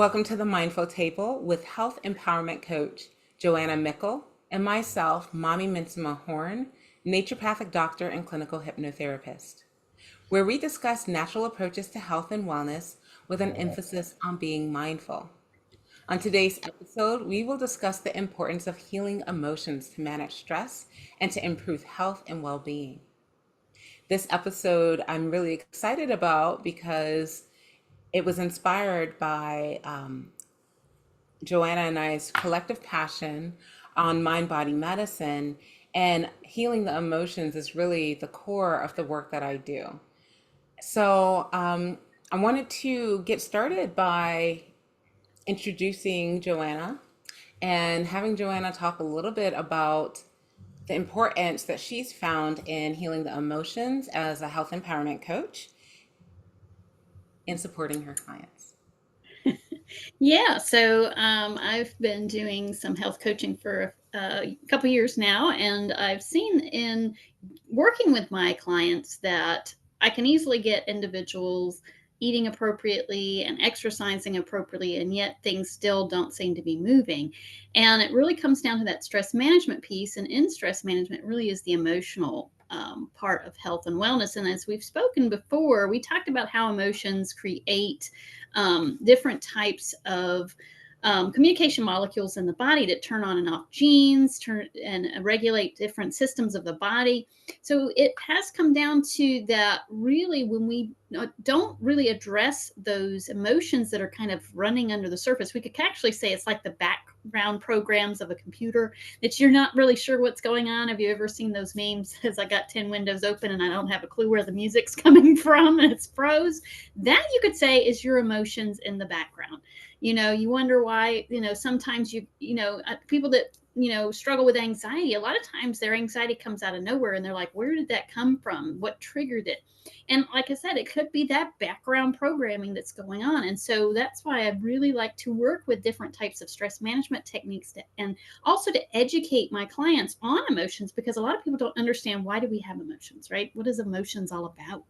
Welcome to the Mindful Table with health empowerment coach Joanna Mickel and myself, Maame-Mensima Horne, naturopathic doctor and clinical hypnotherapist, where we discuss natural approaches to health and wellness with an emphasis on being mindful. On today's episode, we will discuss the importance of healing emotions to manage stress and to improve health and well-being. This episode I'm really excited about because it was inspired by Joanna and I's collective passion on mind body medicine, and healing the emotions is really the core of the work that I do. So I wanted to get started by introducing Joanna and having Joanna talk a little bit about the importance that she's found in healing the emotions as a health empowerment coach and supporting her clients. I've been doing some health coaching for a couple years now, and I've seen in working with my clients that I can easily get individuals eating appropriately and exercising appropriately, and yet things still don't seem to be moving. And it really comes down to that stress management piece. And in stress management, really is the emotional part of health and wellness. And as we've spoken before, we talked about how emotions create different types of communication molecules in the body that turn on and off genes, turn and regulate different systems of the body. So it has come down to that really when we don't really address those emotions that are kind of running under the surface, we could actually say it's like the background programs of a computer that you're not really sure what's going on. Have you ever seen those memes? As I got 10 windows open and I don't have a clue where the music's coming from and it's froze. That you could say is your emotions in the background. You wonder why, sometimes people that, struggle with anxiety, a lot of times their anxiety comes out of nowhere and they're like, where did that come from? What triggered it? And like I said, it could be that background programming that's going on. And so that's why I really like to work with different types of stress management techniques and also to educate my clients on emotions, because a lot of people don't understand, why do we have emotions, right? What is emotions all about?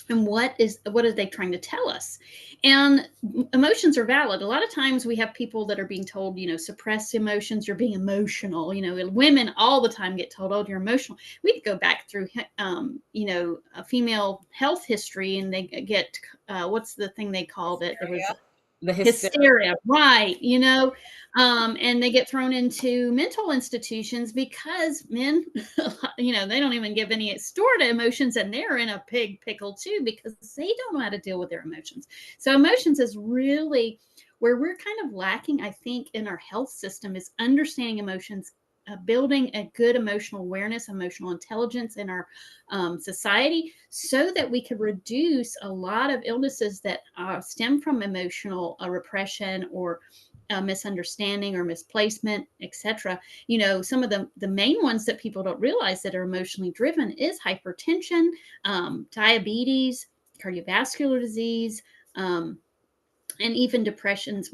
And what are they trying to tell us? And emotions are valid. A lot of times we have people that are being told, suppress emotions, you're being emotional. Women all the time get told, oh, you're emotional. We could go back through a female health history, and they get what's the thing they called it? There was The hysteria, right? And they get thrown into mental institutions because men, they don't even give any store to emotions, and they're in a big pickle too because they don't know how to deal with their emotions. So emotions is really where we're kind of lacking, I think, in our health system, is understanding emotions, building a good emotional awareness, emotional intelligence in our society, so that we could reduce a lot of illnesses that stem from emotional repression or misunderstanding or misplacement, etc. Some of the main ones that people don't realize that are emotionally driven is hypertension, diabetes, cardiovascular disease, and even depressions,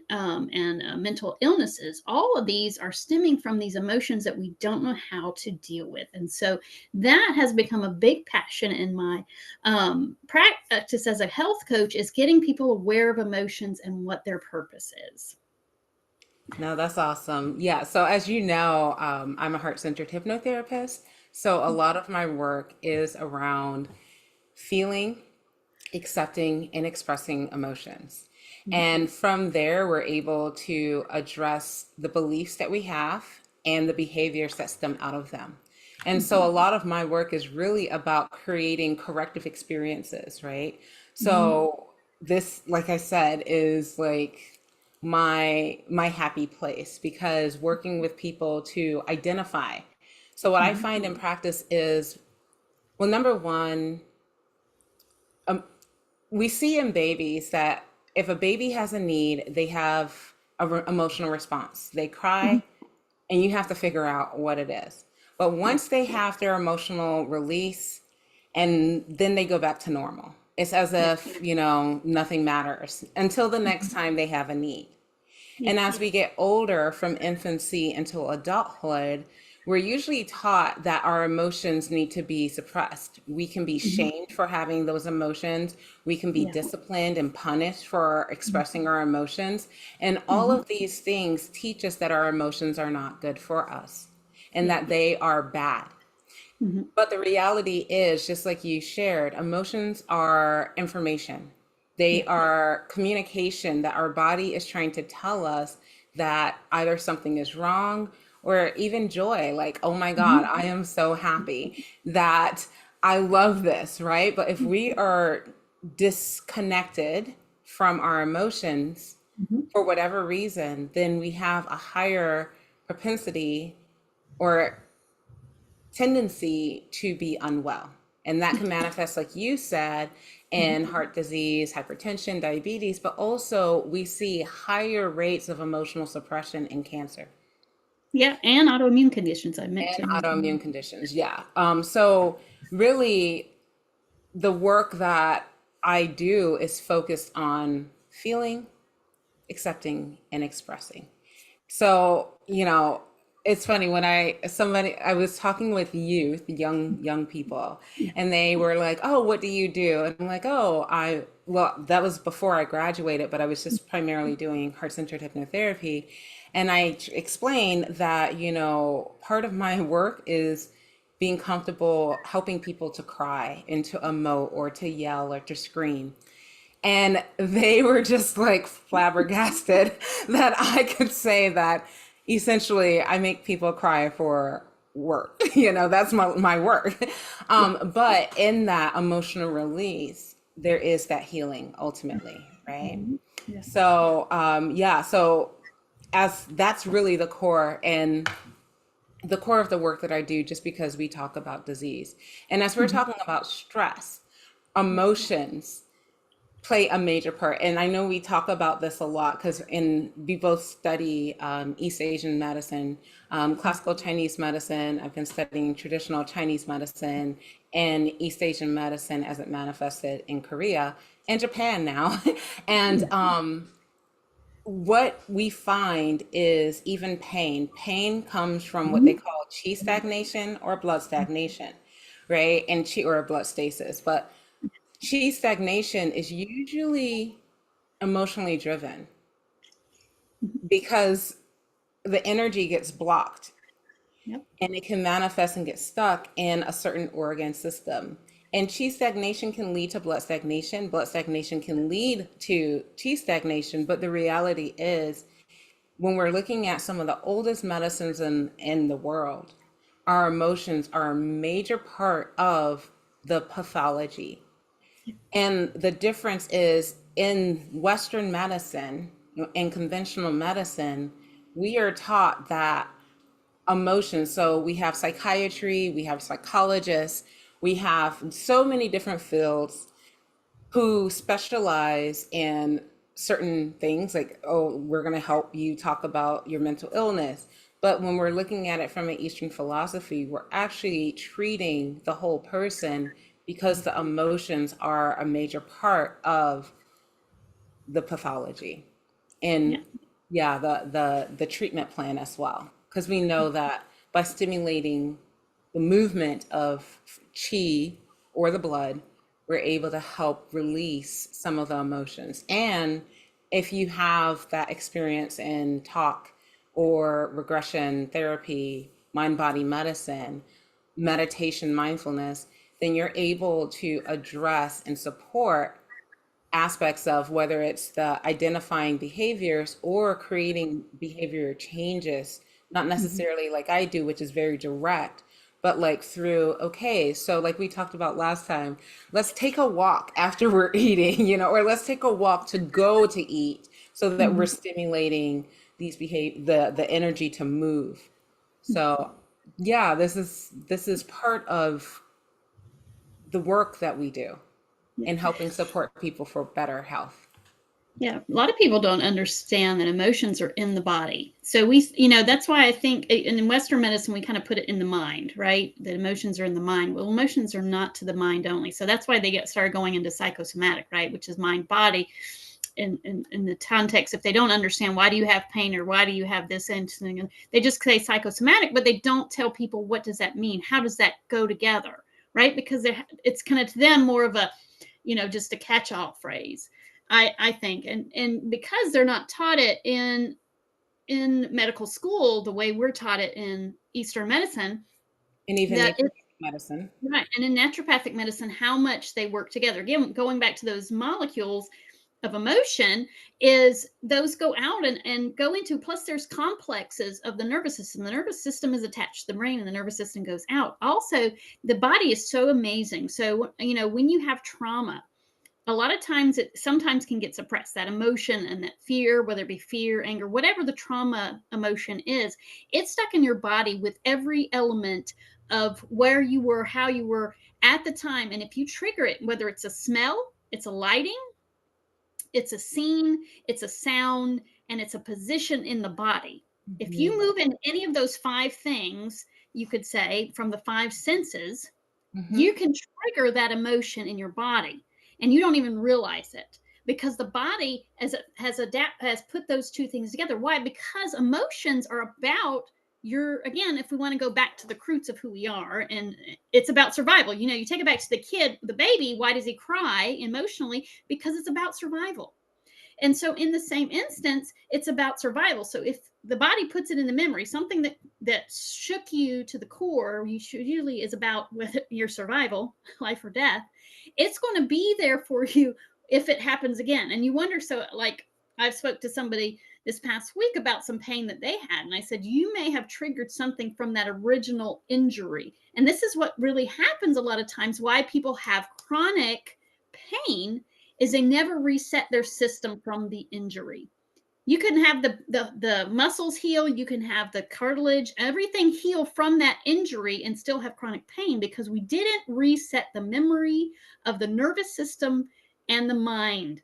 and mental illnesses. All of these are stemming from these emotions that we don't know how to deal with. And so that has become a big passion in my practice as a health coach, is getting people aware of emotions and what their purpose is. No, that's awesome. Yeah. So as you know, I'm a heart-centered hypnotherapist. So a lot of my work is around feeling, accepting, and expressing emotions. And from there, we're able to address the beliefs that we have and the behaviors that stem out of them. And so a lot of my work is really about creating corrective experiences, right? Mm-hmm. So this, like I said, is like my happy place, because working with people to identify. So what I Mm-hmm. find in practice is, well, number one, we see in babies that if a baby has a need, they have a emotional response. They cry, and you have to figure out what it is. But Yeah. once they have their emotional release, and then they go back to normal, it's as Yeah. if, nothing matters until the next time they have a need. Yeah. And as we get older from infancy into adulthood, we're usually taught that our emotions need to be suppressed. We can be Mhm. shamed for having those emotions. We can be Yeah. disciplined and punished for expressing our emotions. And all Mhm. of these things teach us that our emotions are not good for us and Yeah. that they are bad. Mhm. But the reality is, just like you shared, emotions are information. They Yeah. are communication that our body is trying to tell us that either something is wrong or even joy, like, oh my God, Mhm. I am so happy that I love this, right? But if we are disconnected from our emotions Mhm. for whatever reason, then we have a higher propensity or tendency to be unwell. And that can manifest, like you said, Mhm. in heart disease, hypertension, diabetes, but also we see higher rates of emotional suppression in cancer Yeah, and autoimmune conditions I meant and to mention. autoimmune conditions. Yeah. So, really, the work that I do is focused on feeling, accepting, and expressing. So, it's funny when I was talking with youth, young people, Yeah. and they were like, "Oh, what do you do?" And I'm like, "Oh, well, that was before I graduated, but I was just primarily doing heart-centered hypnotherapy." And I explained that, part of my work is being comfortable helping people to cry and to emote or to yell or to scream. And they were just like flabbergasted that I could say that essentially I make people cry for work. That's my work. Yeah. But in that emotional release, there is that healing ultimately, right? Mhm. Yeah. So, yeah, so as that's really the core of the work that I do, just because we talk about disease. And as we're Mhm. talking about stress, Yeah. emotions play a major part. And I know we talk about this a lot because we both study East Asian medicine, classical Chinese medicine. I've been studying traditional Chinese medicine and East Asian medicine as it manifested in Korea and Japan now. And Yeah. what we find is even pain. Pain comes from what they Mhm. call chi stagnation or blood stagnation, right? And chi or blood stasis. But chi stagnation is usually emotionally driven because the energy gets blocked Yep. and it can manifest and get stuck in a certain organ system. And chi stagnation can lead to blood stagnation. Blood stagnation can lead to chi stagnation. But the reality is, when we're looking at some of the oldest medicines in the world, our emotions are a major part of the pathology. And the difference is in Western medicine, in conventional medicine, we are taught that emotions, so we have psychiatry, we have psychologists, we have so many different fields who specialize in certain things like, oh, we're going to help you talk about your mental illness. But when we're looking at it from an Eastern philosophy, we're actually treating the whole person because the emotions are a major part of the pathology Yeah. and yeah, the treatment plan as well. Because we know that by stimulating the movement of chi or the blood, we're able to help release some of the emotions. And if you have that experience in talk or regression therapy, mind body medicine, meditation, mindfulness, then you're able to address and support aspects of whether it's the identifying behaviors or creating behavior changes, not Mhm. necessarily like I do, which is very direct, but like through, okay, so like we talked about last time, let's take a walk after we're eating, or let's take a walk to go to eat so that we're Mhm. stimulating the energy to move. So yeah, this is part of the work that we do Yeah. in helping support people for better health. Yeah, a lot of people don't understand that emotions are in the body. So that's why I think in Western medicine we kind of put it in the mind, right? That emotions are in the mind. Well, emotions are not to the mind only. So that's why they get started going into psychosomatic, right? Which is mind body. in the context, if they don't understand why do you have pain or why do you have this, and they just say psychosomatic, but they don't tell people what does that mean, how does that go together, right? Because it's kind of to them more of a, just a catch-all phrase, I think, and because they're not taught it in medical school the way we're taught it in Eastern medicine, And even naturopathic medicine. Right. And in naturopathic medicine, how much they work together. Again, going back to those molecules of emotion, is those go out and go into, plus there's complexes of the nervous system. The nervous system is attached to the brain and the nervous system goes out. Also, the body is so amazing. So, when you have trauma, a lot of times it sometimes can get suppressed, that emotion and that fear, whether it be fear, anger, whatever the trauma emotion is, it's stuck in your body with every element of where you were, how you were at the time. And if you trigger it, whether it's a smell, it's a lighting, it's a scene, it's a sound, and it's a position in the body. If you move in any of those 5 things, you could say from the 5 senses, you can trigger that emotion in your body. And you don't even realize it, because the body has put those 2 things together. Why? Because emotions are about again, if we want to go back to the roots of who we are, and it's about survival. You take it back to the kid, the baby. Why does he cry emotionally? Because it's about survival. And so in the same instance, it's about survival. So if the body puts it in the memory, something that shook you to the core, usually is about your survival, life or death, it's going to be there for you if it happens again. And you wonder, so like I've spoke to somebody this past week about some pain that they had. And I said, you may have triggered something from that original injury. And this is what really happens a lot of times, why people have chronic pain, is they never reset their system from the injury. You can have the muscles heal, you can have the cartilage, everything heal from that injury and still have chronic pain, because we didn't reset the memory of the nervous system and the mind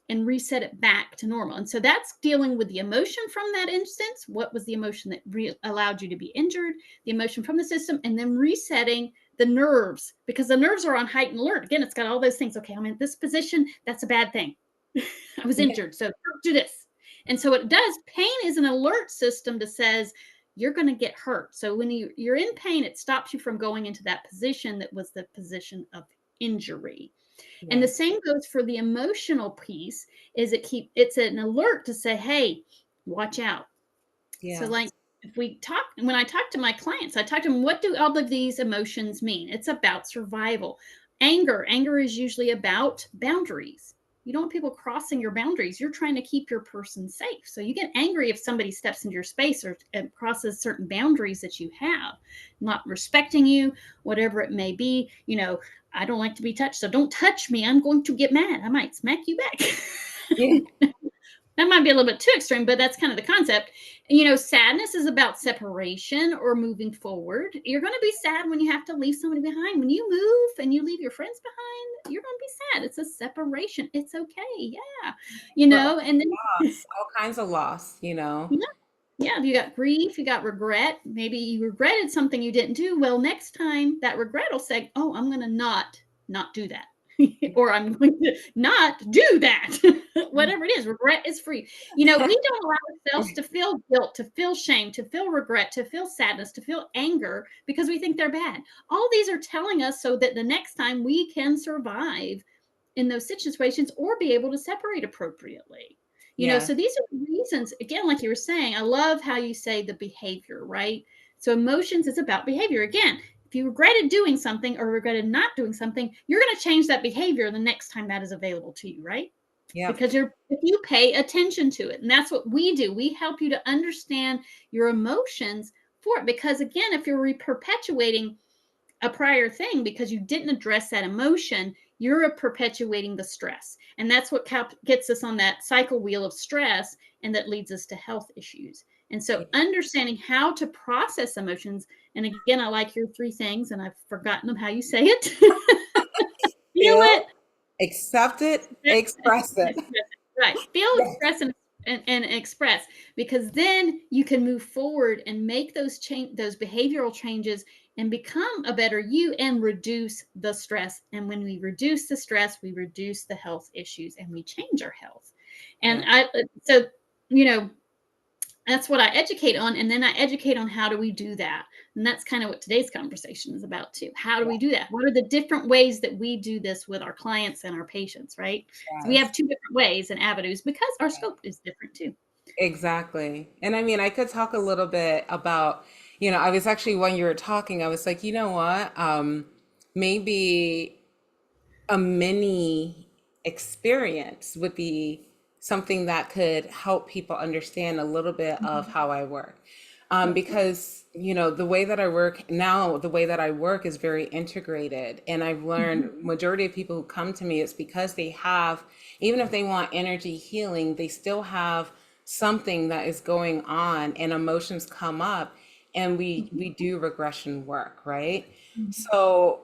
and reset it back to normal. And so that's dealing with the emotion from that instance. What was the emotion that allowed you to be injured? The emotion from the system, and then resetting the nerves, because the nerves are on heightened alert. Again, it's got all those things. Okay, I'm in this position. That's a bad thing. I was injured, so don't do this. And so it does. Pain is an alert system that says you're going to get hurt. So when you're in pain, it stops you from going into that position that was the position of injury. Yes. And the same goes for the emotional piece, is it's an alert to say, hey, watch out. Yeah. So like when I talk to my clients, I talk to them, what do all of these emotions mean? It's about survival. Anger is usually about boundaries. You don't want people crossing your boundaries. You're trying to keep your person safe. So you get angry if somebody steps into your space or crosses certain boundaries that you have, not respecting you, whatever it may be. I don't like to be touched, so don't touch me. I'm going to get mad. I might smack you back. Yeah. That might be a little bit too extreme, but that's kind of the concept. Sadness is about separation or moving forward. You're going to be sad when you have to leave somebody behind. When you move and you leave your friends behind, you're going to be sad. It's a separation. It's okay. Yeah. And then loss, all kinds of loss, Yeah. Yeah. You got grief, you got regret. Maybe you regretted something you didn't do. Well, next time that regret will say, oh, I'm going to not do that. Or I'm going to not do that. Whatever it is, regret is free. We don't allow ourselves to feel guilt, to feel shame, to feel regret, to feel sadness, to feel anger, because we think they're bad. All these are telling us so that the next time we can survive in those situations or be able to separate appropriately. So these are reasons, again, like you were saying, I love how you say the behavior, right? So emotions is about behavior. Again, if you regretted doing something or regretted not doing something, you're going to change that behavior the next time that is available to you, right? Yeah. Because if you pay attention to it, and that's what we do. We help you to understand your emotions for it. Because again, if you're perpetuating a prior thing because you didn't address that emotion, you're perpetuating the stress. And that's what gets us on that cycle wheel of stress, and that leads us to health issues. And so understanding how to process emotions, and again, I like your 3 things, and I've forgotten them how you say it. Feel it, accept it, express it. Right. Feel, express, and express, because then you can move forward and make those behavioral changes and become a better you and reduce the stress. And when we reduce the stress, we reduce the health issues and we change our health. And Yeah. so, you know, that's what I educate on. And then I educate on how do we do that. And that's kind of what today's conversation is about too. How do we do that? What are the different ways that we do this with our clients and our patients, right? So we Yes. have two different ways and avenues because our scope is different too. Exactly. And I mean, I could talk a little bit about, I was actually, when you were talking, I was like, you know what? Maybe a mini experience would be something that could help people understand a little bit of Mhm. how I work. Yes. Because, the way that I work now, the way that I work is very integrated. And I've Mhm. learned majority of people who come to me, it's because they have, even if they want energy healing, they still have something that is going on and emotions come up, and we Mhm. do regression work, right? Mhm. So,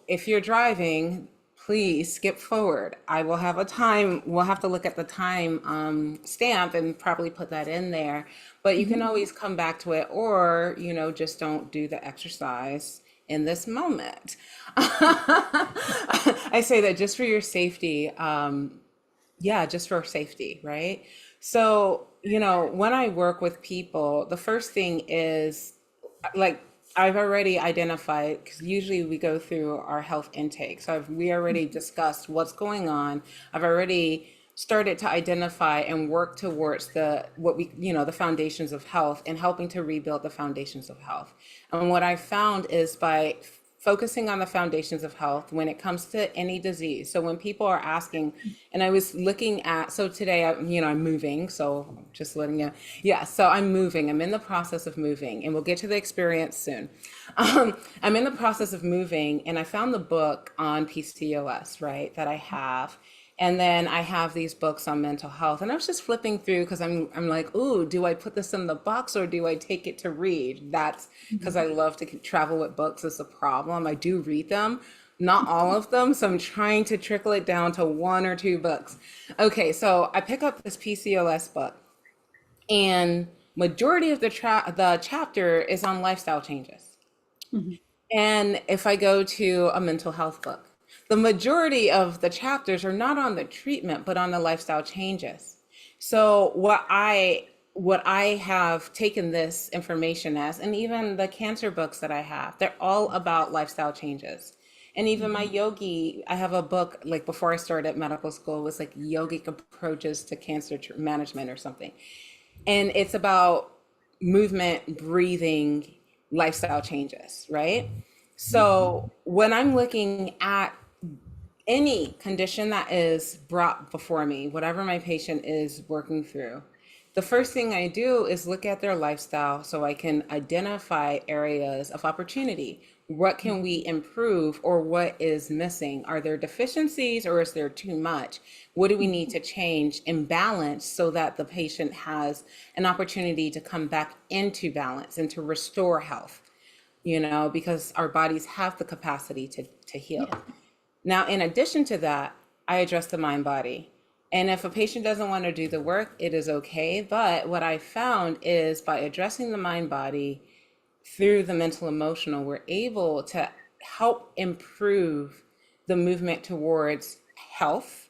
if you're driving, please skip forward. I will have a time, we'll have to look at the time stamp and probably put that in there. But you can Mhm. always come back to it, or, just don't do the exercise in this moment. I say that just for your safety. Yeah, just for safety, right? So, when I work with people, the first thing is, like, I've already identified, because usually we go through our health intake. So we already discussed what's going on. I've already started to identify and work towards the foundations of health, and helping to rebuild the foundations of health. And what I found is, by focusing on the foundations of health when it comes to any disease. So when people are asking, and I was looking at, so today, I'm moving. So just letting you, yeah, so I'm moving. I'm in the process of moving, and we'll get to the experience soon. I'm in the process of moving, and I found the book on PCOS, right, that I have. And then I have these books on mental health, and I was just flipping through because I'm like, ooh, do I put this in the box or do I take it to read? That's because I love to travel with books. Is the problem. I do read them, not all of them, so I'm trying to trickle it down to one or two books. Okay, so I pick up this PCOS book, and majority of the chapter is on lifestyle changes. Mhm. And if I go to a mental health book, the majority of the chapters are not on the treatment, but on the lifestyle changes. So what I have taken this information as, and even the cancer books that I have, they're all about lifestyle changes. And even my Mhm. yogi, I have a book, like, before I started medical school, was like yogic approaches to cancer management or something. And it's about movement, breathing, lifestyle changes, right? So when I'm looking at any condition that is brought before me, whatever my patient is working through, the first thing I do is look at their lifestyle so I can identify areas of opportunity. What can we improve, or what is missing? Are there deficiencies, or is there too much? What do we need to change and balance so that the patient has an opportunity to come back into balance and to restore health? Because our bodies have the capacity to heal. Yeah. Now, in addition to that, I address the mind body. And if a patient doesn't want to do the work, it is okay. But what I found is, by addressing the mind body through the mental emotional, we're able to help improve the movement towards health,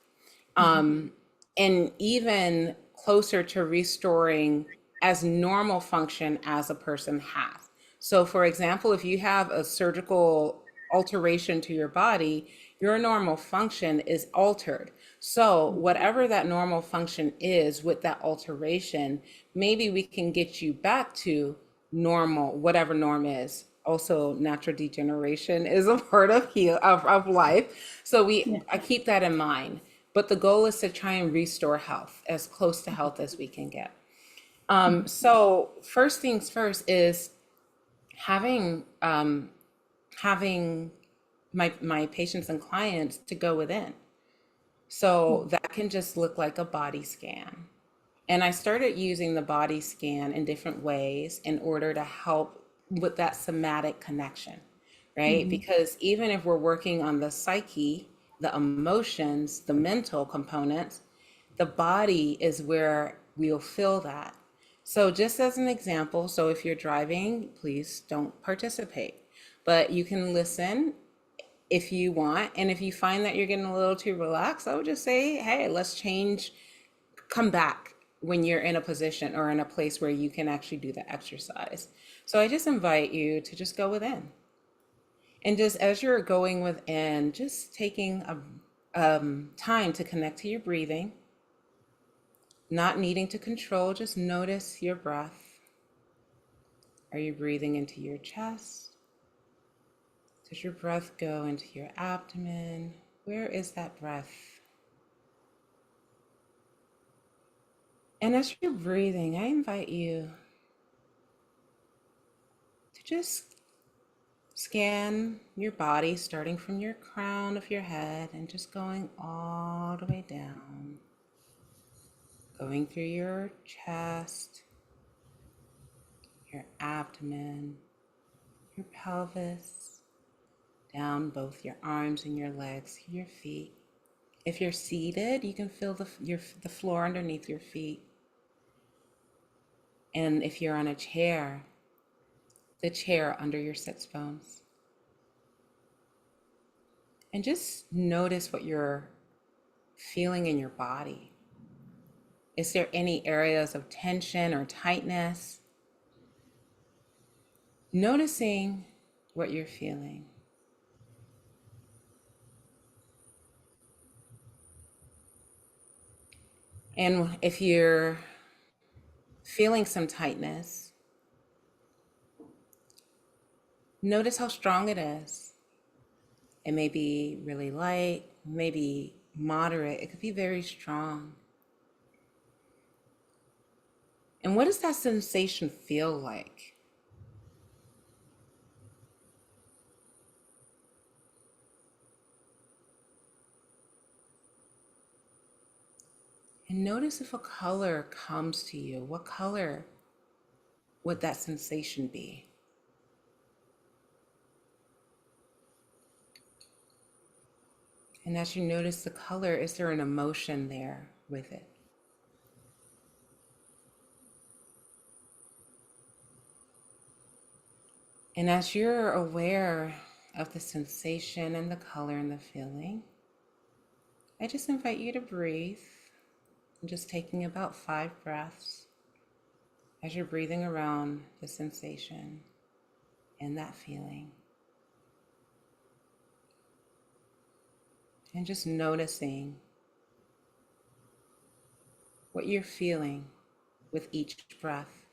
Mhm. and even closer to restoring as normal function as a person has. So, for example, if you have a surgical alteration to your body, your normal function is altered. So, whatever that normal function is with that alteration, maybe we can get you back to normal, whatever norm is. Also, natural degeneration is a part of of life. So Yeah. I keep that in mind. But the goal is to try and restore health, as close to health as we can get. Mhm. So first things first is having my patients and clients to go within. So that can just look like a body scan. And I started using the body scan in different ways in order to help with that somatic connection, right? Mhm. Because even if we're working on the psyche, the emotions, the mental components, the body is where we'll feel that. So, just as an example, so if you're driving, please don't participate. but you can listen if you want. And if you find that you're getting a little too relaxed, I would just say, hey, let's change, come back when you're in a position or in a place where you can actually do the exercise. So I just invite you to just go within. And just as you're going within, just taking a time to connect to your breathing, not needing to control, just notice your breath. Are you breathing into your chest? Does your breath go into your abdomen? Where is that breath? And as you're breathing, I invite you to just scan your body, starting from your crown of your head and just going all the way down, going through your chest, your abdomen, your pelvis, down both your arms and your legs, your feet. If you're seated, you can feel the floor underneath your feet. And if you're on a chair, the chair under your sits bones. And just notice what you're feeling in your body. Is there any areas of tension or tightness? Noticing what you're feeling. And if you're feeling some tightness, notice how strong it is. It may be really light, maybe moderate, it could be very strong. And what does that sensation feel like? And notice if a color comes to you. What color would that sensation be? And as you notice the color, is there an emotion there with it? And as you're aware of the sensation and the color and the feeling, I just invite you to breathe. I'm just taking about 5 breaths as you're breathing around the sensation and that feeling. And just noticing what you're feeling with each breath.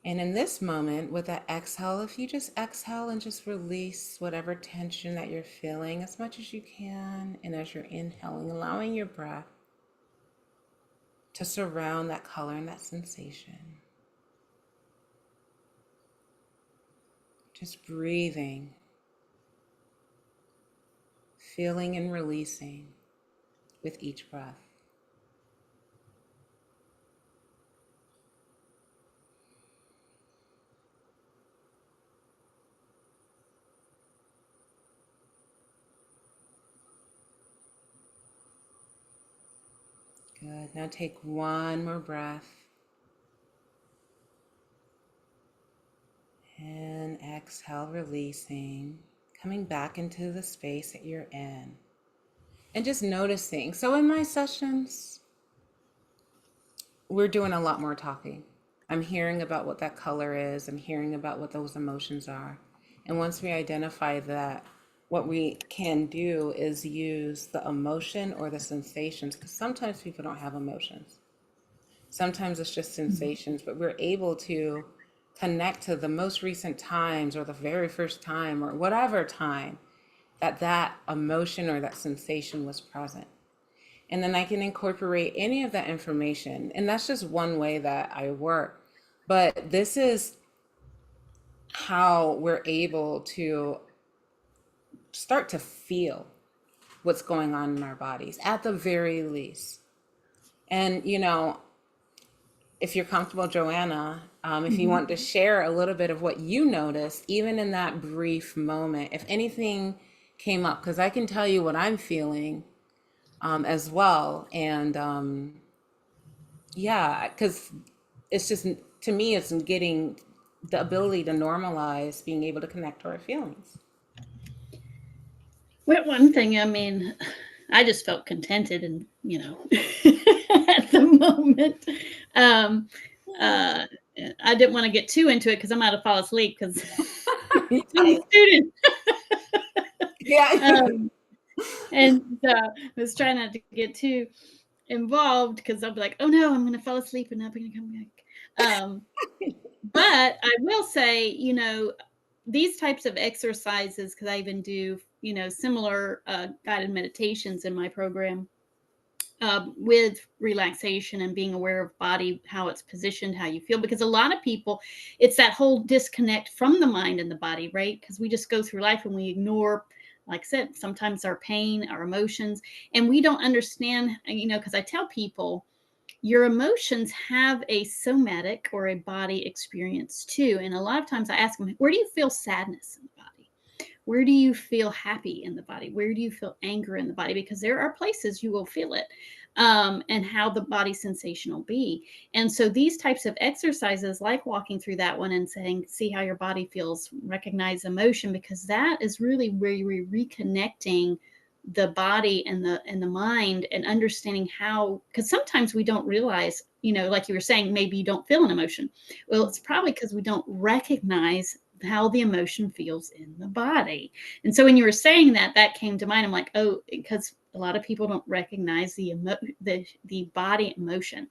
And in this moment, with that exhale, if you just exhale and just release whatever tension that you're feeling as much as you can, and as you're inhaling, allowing your breath to surround that color and that sensation. Just breathing, feeling and releasing with each breath. Good. Now take one more breath. And exhale, releasing, coming back into the space that you're in. And just noticing. So in my sessions, we're doing a lot more talking. I'm hearing about what that color is. I'm hearing about what those emotions are. And once we identify that, what we can do is use the emotion or the sensations, because sometimes people don't have emotions. Sometimes it's just sensations, but we're able to connect to the most recent times or the very first time or whatever time that that emotion or that sensation was present. And then I can incorporate any of that information. And that's just one way that I work. But this is how we're able to start to feel what's going on in our bodies at the very least. And, you know, if you're comfortable, Joanna, if you want to share a little bit of what you noticed, even in that brief moment, if anything came up, because I can tell you what I'm feeling as well. And yeah, because it's just to me, it's getting the ability to normalize being able to connect to our feelings. Well, one thing, I mean, I just felt contented and, at the moment. Um, uh, I didn't want to get too into it because I might have fall asleep because I'm a student. Yeah. Um, and I was trying not to get too involved because I'll be like, oh no, I'm going to fall asleep and not going to come back. But I will say, these types of exercises, because I even do, similar guided meditations in my program with relaxation and being aware of body, how it's positioned, how you feel. Because a lot of people, it's that whole disconnect from the mind and the body, right? Because we just go through life and we ignore, like I said, sometimes our pain, our emotions, and we don't understand, because I tell people, your emotions have a somatic or a body experience too. And a lot of times I ask them, where do you feel sadness in the body? Where do you feel happy in the body? Where do you feel anger in the body? Because there are places you will feel it, and how the body sensation will be. And so these types of exercises, like walking through that one and saying, see how your body feels, recognize emotion, because that is really where you're reconnecting the body and the mind, and understanding how, because sometimes we don't realize, like you were saying, maybe you don't feel an emotion. Well, it's probably because we don't recognize how the emotion feels in the body. And so when you were saying that, that came to mind. I'm like, oh, because a lot of people don't recognize the body emotion,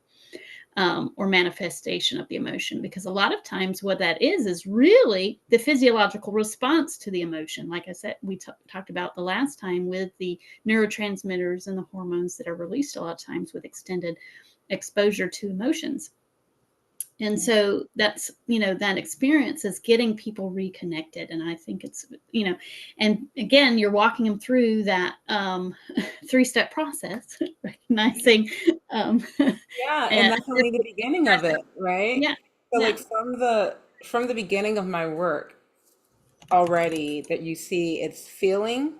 or manifestation of the emotion, because a lot of times what that is really the physiological response to the emotion. Like I said, we talked about the last time with the neurotransmitters and the hormones that are released a lot of times with extended exposure to emotions. And so that's, that experience is getting people reconnected. And I think it's, and again, you're walking them through that 3-step process, recognizing, Yeah, and and that's only the beginning of it, right? yeah, So yeah. like from the beginning of my work already that you see it's feeling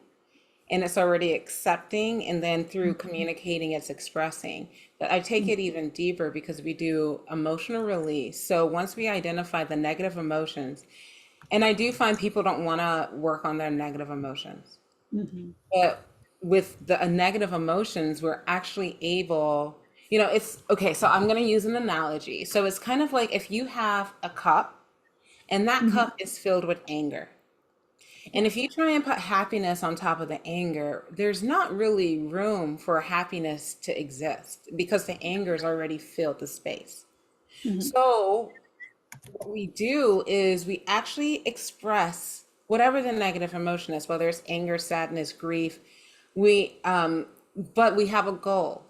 and it's already accepting, and then through communicating it's expressing. But I take it even deeper because we do emotional release. So once we identify the negative emotions, and I do find people don't want to work on their negative emotions. Mhm. But with the negative emotions, we're actually able, it's okay. So I'm going to use an analogy. So it's kind of like if you have a cup and that Mhm. cup is filled with anger. And Yeah. if you try and put happiness on top of the anger, there's not really room for happiness to exist because the anger has already filled the space. Mhm. So what we do is we actually express whatever the negative emotion is, whether it's anger, sadness, grief. But we have a goal.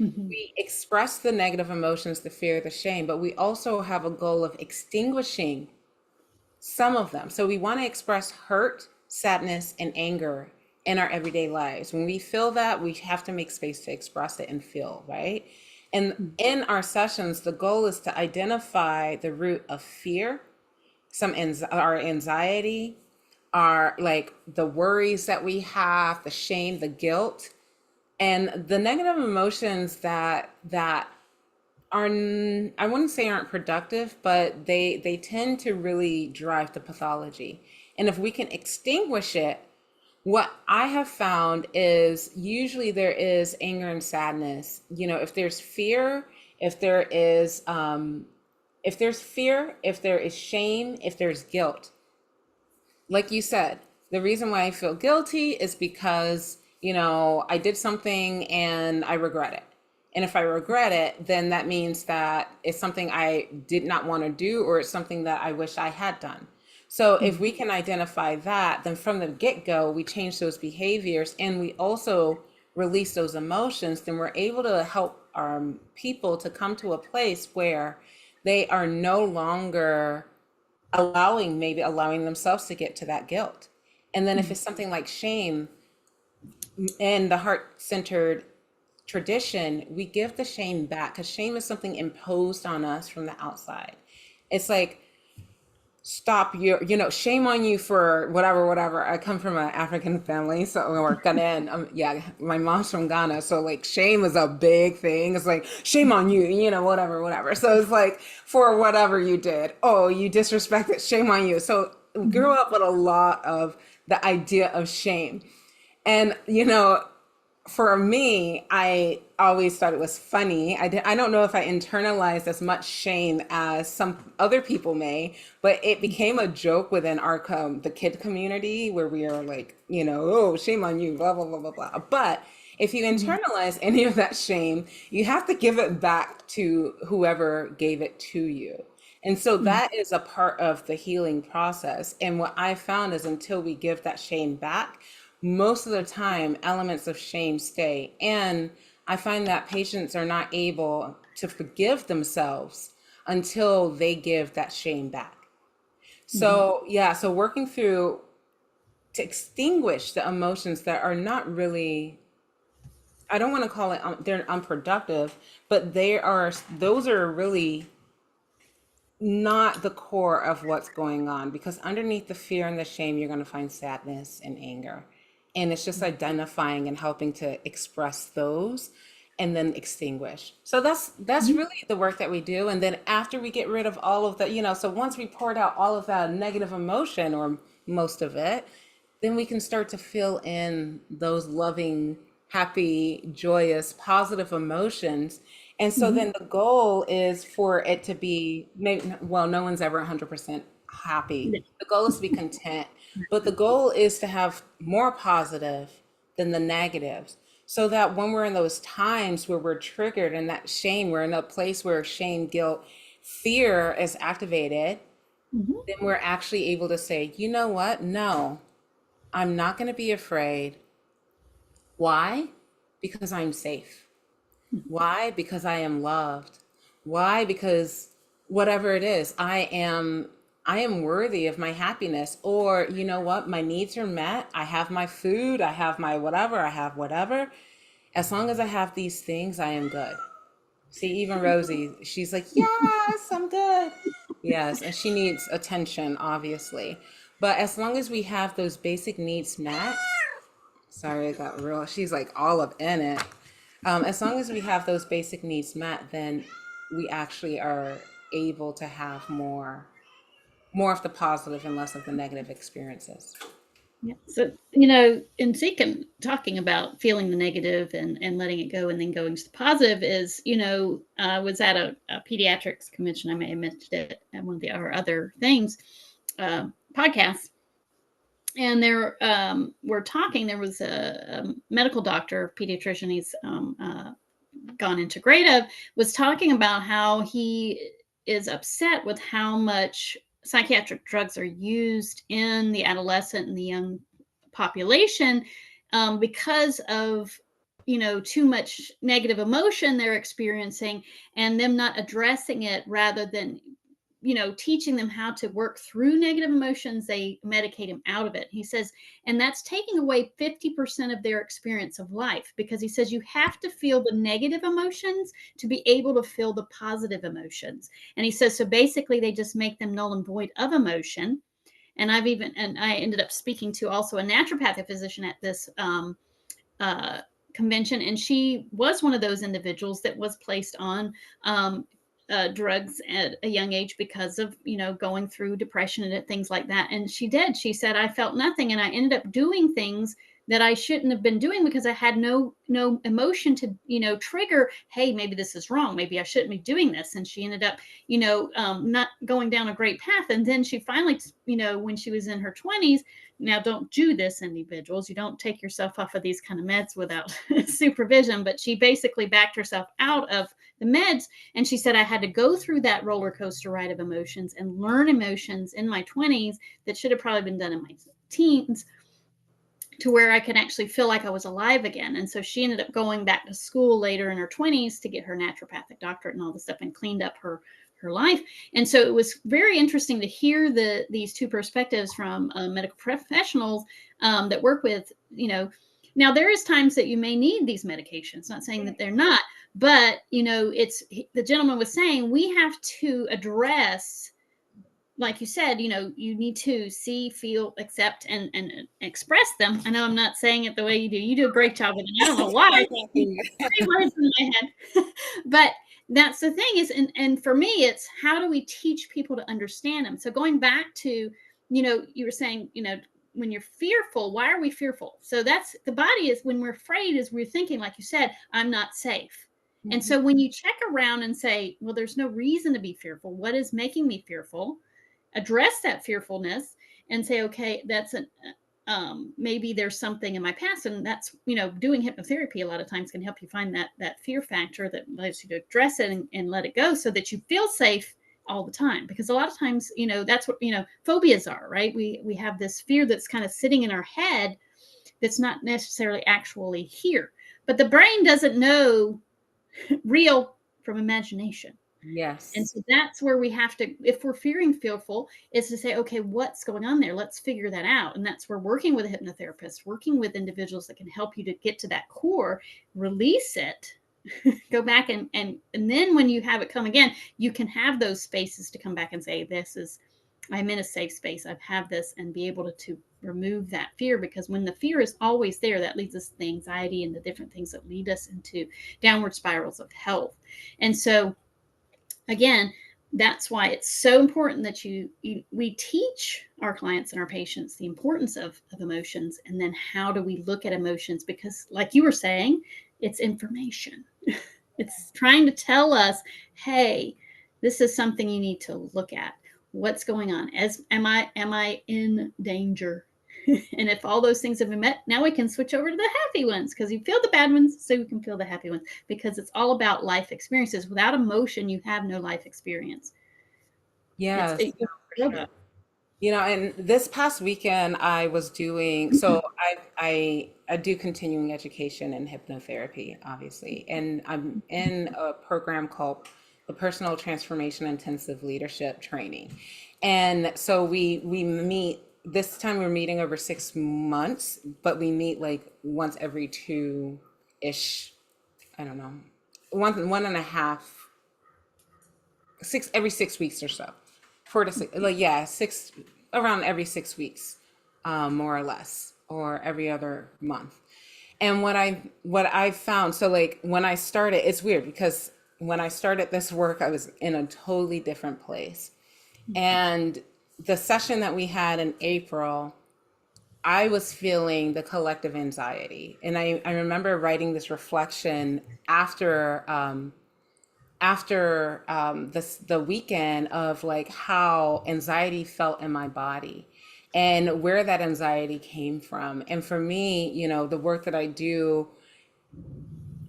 Mhm. We express the negative emotions, the fear, the shame, but we also have a goal of extinguishing some of them. So we want to express hurt, sadness, and anger in our everyday lives. When we feel that, we have to make space to express it and feel, right? And in our sessions, the goal is to identify the root of fear, our anxiety, our like the worries that we have, the shame, the guilt, and the negative emotions that are, I wouldn't say aren't productive, but they tend to really drive the pathology. And if we can extinguish it, what I have found is usually there is anger and sadness. If there's fear, if there is if there is shame, if there's guilt, like you said, the reason why I feel guilty is because, I did something and I regret it. And if I regret it, then that means that it's something I did not want to do, or it's something that I wish I had done. So if Mhm. we can identify that, then from the get-go, we change those behaviors and we also release those emotions, then we're able to help our people to come to a place where they are no longer allowing themselves to get to that guilt. And then if Mhm. it's something like shame in the heart-centered tradition, we give the shame back because shame is something imposed on us from the outside. It's like, stop your, shame on you for whatever. I come from an African family, so or Ghanaian. Yeah, my mom's from Ghana, so like shame is a big thing. It's like shame on you, whatever. So it's like for whatever you did. Oh, you disrespected, shame on you. So we grew up with a lot of the idea of shame. And for me, I always thought it was funny. I don't know if I internalized as much shame as some other people may, but it became a joke within the kid community where we are like, oh, shame on you, blah, blah, blah, blah, blah. But if you internalize any of that shame, you have to give it back to whoever gave it to you. And so that is a part of the healing process. And what I found is until we give that shame back, most of the time elements of shame stay. And I find that patients are not able to forgive themselves until they give that shame back. So, yeah, so working through to extinguish the emotions that are not really, I don't want to call it, they're unproductive, but those are really not the core of what's going on, because underneath the fear and the shame you're going to find sadness and anger, and it's just identifying and helping to express those and then extinguish. So that's really the work that we do. And then after we get rid of all of the, so once we poured out all of that negative emotion or most of it, then we can start to fill in those loving, happy, joyous, positive emotions. And so then the goal is for it to be, maybe, well, no one's ever 100% happy. The goal is to be content, but the goal is to have more positive than the negatives. So that when we're in those times where we're triggered and that shame, we're in a place where shame, guilt, fear is activated, then we're actually able to say, you know what? No, I'm not going to be afraid. Why? Because I'm safe. Why? Because I am loved. Why? Because whatever it is, I am worthy of my happiness. Or you know what? My needs are met. I have my food, I have my whatever, I have whatever. As long as I have these things, I am good. See, even Rosie, she's like, "Yes, I'm good." Yes, and she needs attention, obviously. But as long as we have those basic needs met, sorry, I got real. She's like all up in it. As long as we have those basic needs met, then we actually are able to have more of the positive and less of the negative experiences. Yeah. So, in seeking talking about feeling the negative and letting it go and then going to the positive is, I was at a pediatrics convention. I may have mentioned it at one of our other things, podcasts. And we're talking, there was a medical doctor, pediatrician, he's gone integrative, was talking about how he is upset with how much psychiatric drugs are used in the adolescent and the young population, because of too much negative emotion they're experiencing, and them not addressing it. Rather than teaching them how to work through negative emotions, they medicate them out of it. He says, and that's taking away 50% of their experience of life, because he says you have to feel the negative emotions to be able to feel the positive emotions. And he says, so basically they just make them null and void of emotion. And I ended up speaking to also a naturopathic physician at this convention, and she was one of those individuals that was placed on drugs at a young age because of going through depression and things like that. And she said, I felt nothing, and I ended up doing things that I shouldn't have been doing because I had no emotion to trigger, hey, maybe this is wrong, maybe I shouldn't be doing this. And she ended up not going down a great path. And then she finally, when she was in her 20s, now don't do this, individuals, you don't take yourself off of these kind of meds without supervision, but she basically backed herself out of the meds. And she said, I had to go through that roller coaster ride of emotions and learn emotions in my 20s that should have probably been done in my teens, to where I could actually feel like I was alive again. And so she ended up going back to school later in her 20s to get her naturopathic doctorate and all this stuff, and cleaned up her life. And so it was very interesting to hear these two perspectives from medical professionals that work with, now there is times that you may need these medications, not saying that they're not, but it's, the gentleman was saying, we have to address like you said, you need to see, feel, accept, and express them. I know I'm not saying it the way you do. You do a great job with it. I don't know why I keep three words in my head, but that's the thing is, and for me, it's how do we teach people to understand them? So going back to, you were saying, when you're fearful, why are we fearful? So that's the body is when we're afraid is we're thinking, like you said, I'm not safe. And so when you check around and say, well, there's no reason to be fearful. What is making me fearful? Address that fearfulness and say, okay, that's maybe there's something in my past. And that's, doing hypnotherapy a lot of times can help you find that fear factor that allows you to address it and let it go so that you feel safe all the time. Because a lot of times, that's what, phobias are, right? We have this fear that's kind of sitting in our head that's not necessarily actually here. But the brain doesn't know real from imagination. And Yes. so that's where we have to, if we're fearful, is to say, okay, what's going on there? Let's figure that out. And that's where working with a hypnotherapist, working with individuals that can help you to get to that core, release it, go back and then when you have it come again, you can have those spaces to come back and say, I'm in a safe space. I have this, and be able to remove that fear, because when the fear is always there, that leads us to the anxiety and the different things that lead us into downward spirals of health. And so again, that's why it's so important that we teach our clients and our patients the importance of emotions, and then how do we look at emotions, because like you were saying, it's information. It's trying to tell us, hey, this is something you need to look at. What's going on? Am I in danger? And if all those things have been met, now we can switch over to the happy ones, because you feel the bad ones so you can feel the happy ones, because it's all about life experiences. Without emotion, you have no life experience. It's Yes, it, no, you for struggle. sure. And this past weekend I was doing, so I do continuing education in hypnotherapy, obviously. And I'm in a program called the Personal Transformation Intensive Leadership Training. And so we meet, this time we're meeting over 6 months, but we meet like once every two-ish, I don't know, one and a half, every 6 weeks or so, 4 to 6, like, yeah, six, around every 6 weeks, more or less, or every other month. And what I found, so like when I started, it's weird because when I started this work, I was in a totally different place. And the session that we had in April, I was feeling the collective anxiety. And I remember writing this reflection after the weekend, of like how anxiety felt in my body and where that anxiety came from. And for me, the work that I do,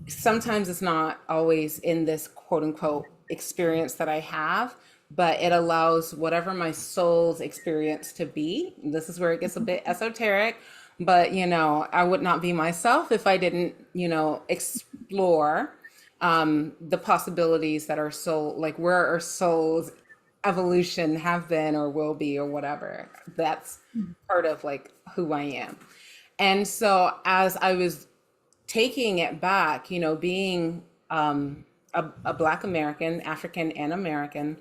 sometimes it's not always in this quote unquote experience that I have, but it allows whatever my soul's experience to be. This is where it gets a bit esoteric, but I would not be myself if I didn't, explore the possibilities that our soul, like where our soul's evolution have been or will be or whatever. That's part of like who I am. And so as I was taking it back, being a Black American, African and American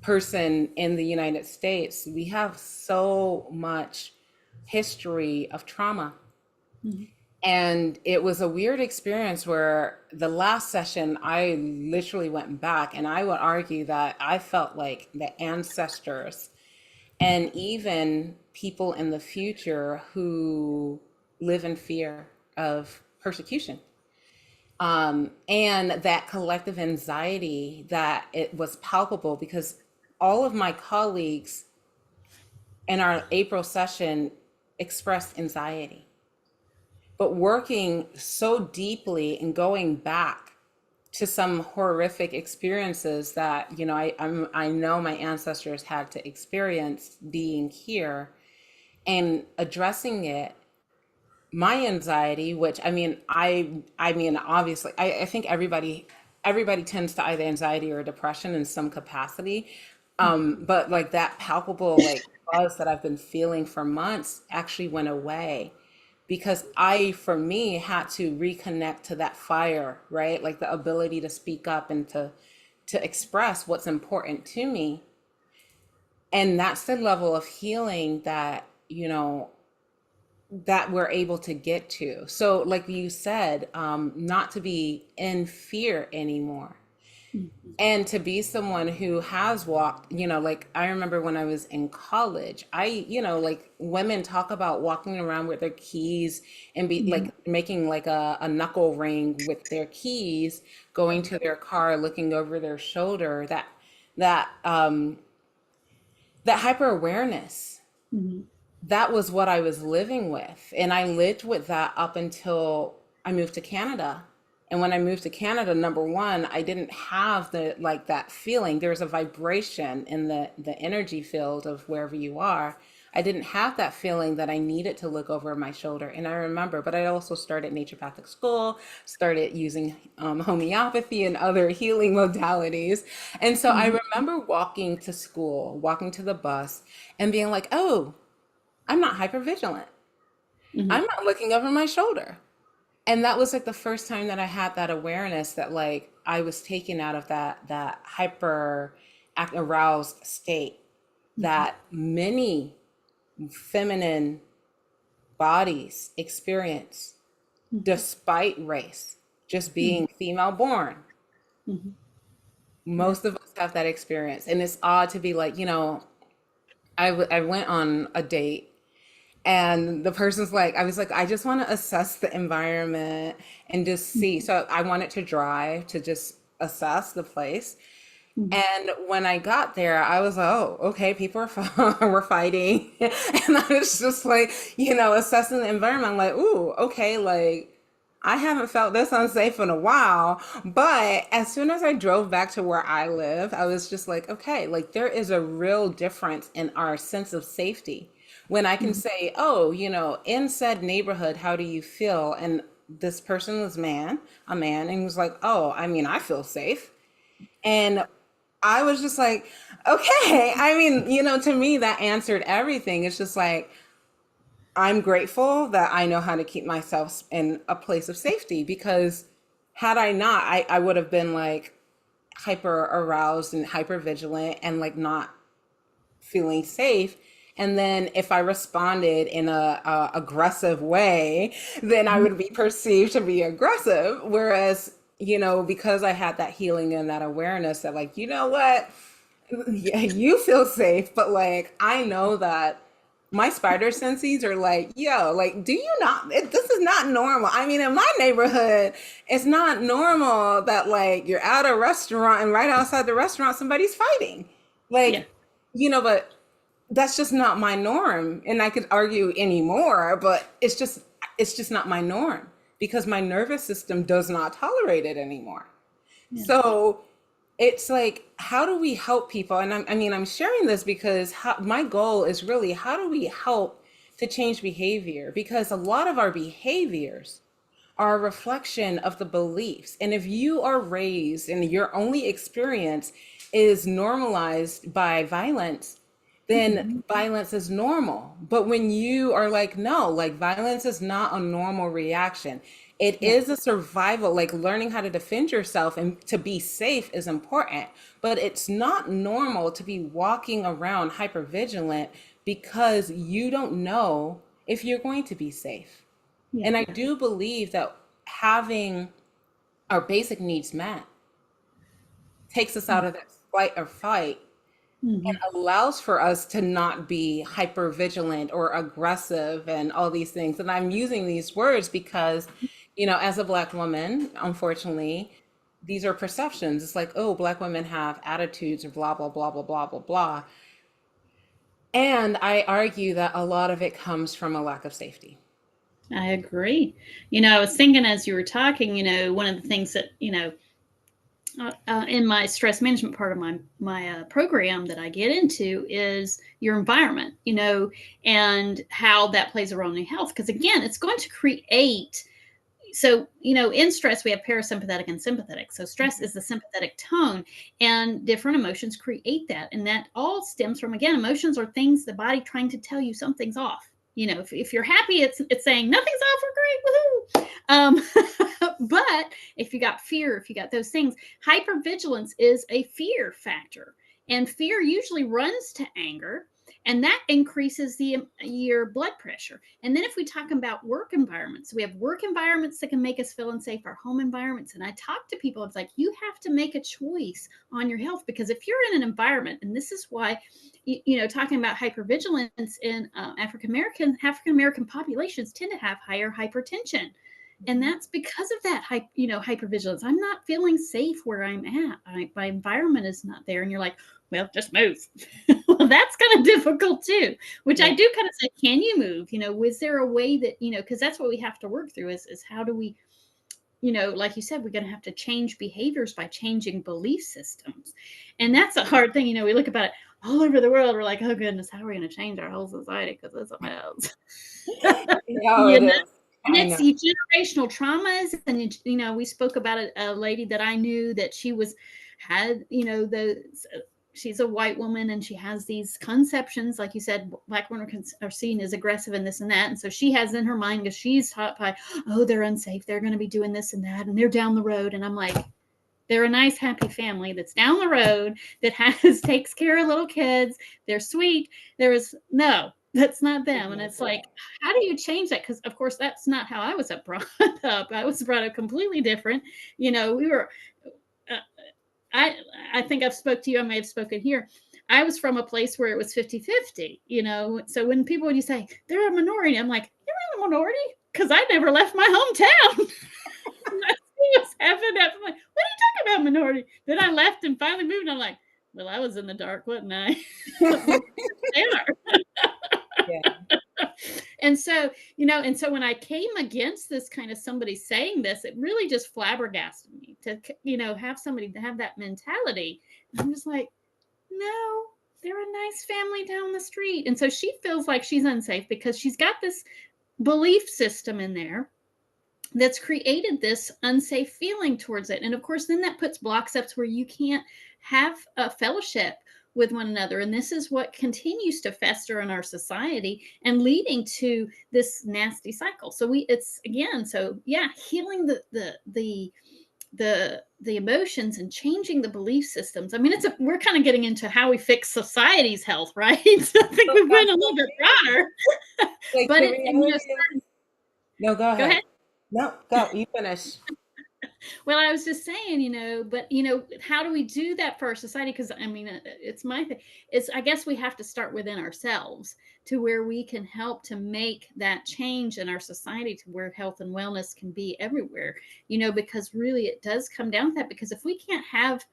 person in the United States, we have so much history of trauma. Mhm. And it was a weird experience where the last session, I literally went back, and I would argue that I felt like the ancestors and even people in the future who live in fear of persecution, and that collective anxiety, that it was palpable because all of my colleagues in our April session expressed anxiety. But working so deeply and going back to some horrific experiences that I know my ancestors had to experience being here, and addressing it, my anxiety, which I mean obviously I think everybody tends to either anxiety or depression in some capacity. But like that palpable like buzz that I've been feeling for months actually went away, because I, for me, had to reconnect to that fire, right? Like the ability to speak up and to express what's important to me, And that's the level of healing that, that we're able to get to. So, like you said, not to be in fear anymore. Mhm. And to be someone who has walked, like I remember when I was in college, like women talk about walking around with their keys and be Mhm. like making like a knuckle ring with their keys, going to their car, looking over their shoulder, that that hyper awareness, Mhm. that was what I was living with. And I lived with that up until I moved to Canada. And when I moved to Canada, number one, I didn't have the like that feeling. There's a vibration in the energy field of wherever you are. I didn't have that feeling that I needed to look over my shoulder. And I remember, but I also started naturopathic school, started using homeopathy and other healing modalities. And so I Mhm. remember walking to school, walking to the bus, and being like, oh, I'm not hyper vigilant. Mhm. I'm not looking over my shoulder. And that was like the first time that I had that awareness that like I was taken out of that hyper aroused state Mhm. that many feminine bodies experience Mhm. despite race, just Mhm. being female born. Mhm. Yeah. Most of us have that experience. And it's odd to be like, I went on a date. And the person's like, I was like, I just want to assess the environment and just see. Mhm. So I wanted to drive to just assess the place. Mhm. And when I got there, I was like, oh, okay, people are we're fighting. And I was just like, assessing the environment. I'm like, ooh, okay, like I haven't felt this unsafe in a while. But as soon as I drove back to where I live, I was just like, okay, like there is a real difference in our sense of safety. When I can Mhm. say, oh, in said neighborhood, how do you feel? And this person was a man, and he was like, oh, I mean, I feel safe. And I was just like, okay. I mean, to me, that answered everything. It's just like, I'm grateful that I know how to keep myself in a place of safety because had I not, I would have been like hyper aroused and hyper vigilant and like not feeling safe. And then if I responded in a aggressive way, then I Mhm. would be perceived to be aggressive. Whereas, because I had that healing and that awareness that like, you know what? Yeah, you feel safe, but like I know that my spider senses are like, yo, like, do you not? This is not normal. I mean, in my neighborhood, it's not normal that like you're at a restaurant and right outside the restaurant somebody's fighting. Yeah. Like, but that's just not my norm. And I could argue anymore, but it's just not my norm because my nervous system does not tolerate it anymore. Yeah. So it's like, how do we help people? And I'm sharing this because my goal is really how do we help to change behavior? Because a lot of our behaviors are a reflection of the beliefs. And if you are raised and your only experience is normalized by violence, then Mhm. violence is normal. But when you are like, no, like violence is not a normal reaction. It Yeah. is a survival, like learning how to defend yourself and to be safe is important. But it's not normal to be walking around hypervigilant because you don't know if you're going to be safe. Yeah. And I do believe that having our basic needs met takes us out of that flight or fight and Mhm. allows for us to not be hyper vigilant or aggressive and all these things. And I'm using these words because, as a Black woman, unfortunately, these are perceptions. It's like, oh, Black women have attitudes or blah, blah, blah, blah, blah, blah, blah. And I argue that a lot of it comes from a lack of safety. I agree. I was thinking as you were talking, one of the things that, in my stress management part of my program that I get into is your environment, and how that plays a role in your health. Because again, it's going to create. So, in stress, we have parasympathetic and sympathetic. So, stress is the sympathetic tone, and different emotions create that. And that all stems from, again, emotions are things the body trying to tell you something's off. If you're happy, it's saying nothing's off, we're great, woohoo. But if you got fear, if you got those things, hypervigilance is a fear factor. And fear usually runs to anger, and that increases your blood pressure. And then if we talk about work environments, we have work environments that can make us feel unsafe, our home environments. And I talk to people, it's like, you have to make a choice on your health, because if you're in an environment, and this is why, talking about hypervigilance in African American populations tend to have higher hypertension. And that's because of that hypervigilance. I'm not feeling safe where I'm at. My environment is not there. And you're like, well, just move. Well, that's kind of difficult too, which I do kind of say, can you move? Was there a way that, because that's what we have to work through is how do we, like you said, we're going to have to change behaviors by changing belief systems. And that's a hard thing. We look about it all over the world. We're like, oh goodness, how are we going to change our whole society? Because it's a mess. No, it is. And I it's know. generational traumas. And, we spoke about a lady that I knew that she's a white woman, and she has these conceptions, like you said, black women are seen as aggressive and this and that. And so she has in her mind, because she's taught by, oh, they're unsafe, they're going to be doing this and that, and they're down the road. And I'm like, they're a nice, happy family that's down the road that takes care of little kids. They're sweet. No, that's not them. And it's like, how do you change that? Because, of course, that's not how I was brought up. I was brought up completely different. We were, I think I've spoke to you. I may have spoken here. I was from a place where it was 50-50, so when people would say they're a minority, I'm like, you're a minority? Because I never left my hometown. Was having that. I'm like, what are you talking about, minority? Then I left and finally moved. And I'm like, well, I was in the dark, wasn't I? They are. Yeah. And so, when I came against this kind of somebody saying this, it really just flabbergasted me to, have somebody to have that mentality. And I'm just like, no, they're a nice family down the street. And so she feels like she's unsafe because she's got this belief system in there that's created this unsafe feeling towards it. And of course, then that puts blocks up to where you can't have a fellowship with one another. And this is what continues to fester in our society and leading to this nasty cycle. So healing the emotions and changing the belief systems. I mean, we're kind of getting into how we fix society's health, right? So I think we've been a little bit broader. Like, But no, go go ahead. ahead. No, go. You finish. Well, I was just saying, but how do we do that for our society? Because I mean, it's my thing. I guess we have to start within ourselves to where we can help to make that change in our society to where health and wellness can be everywhere. Because really it does come down to that. Because if we can't have,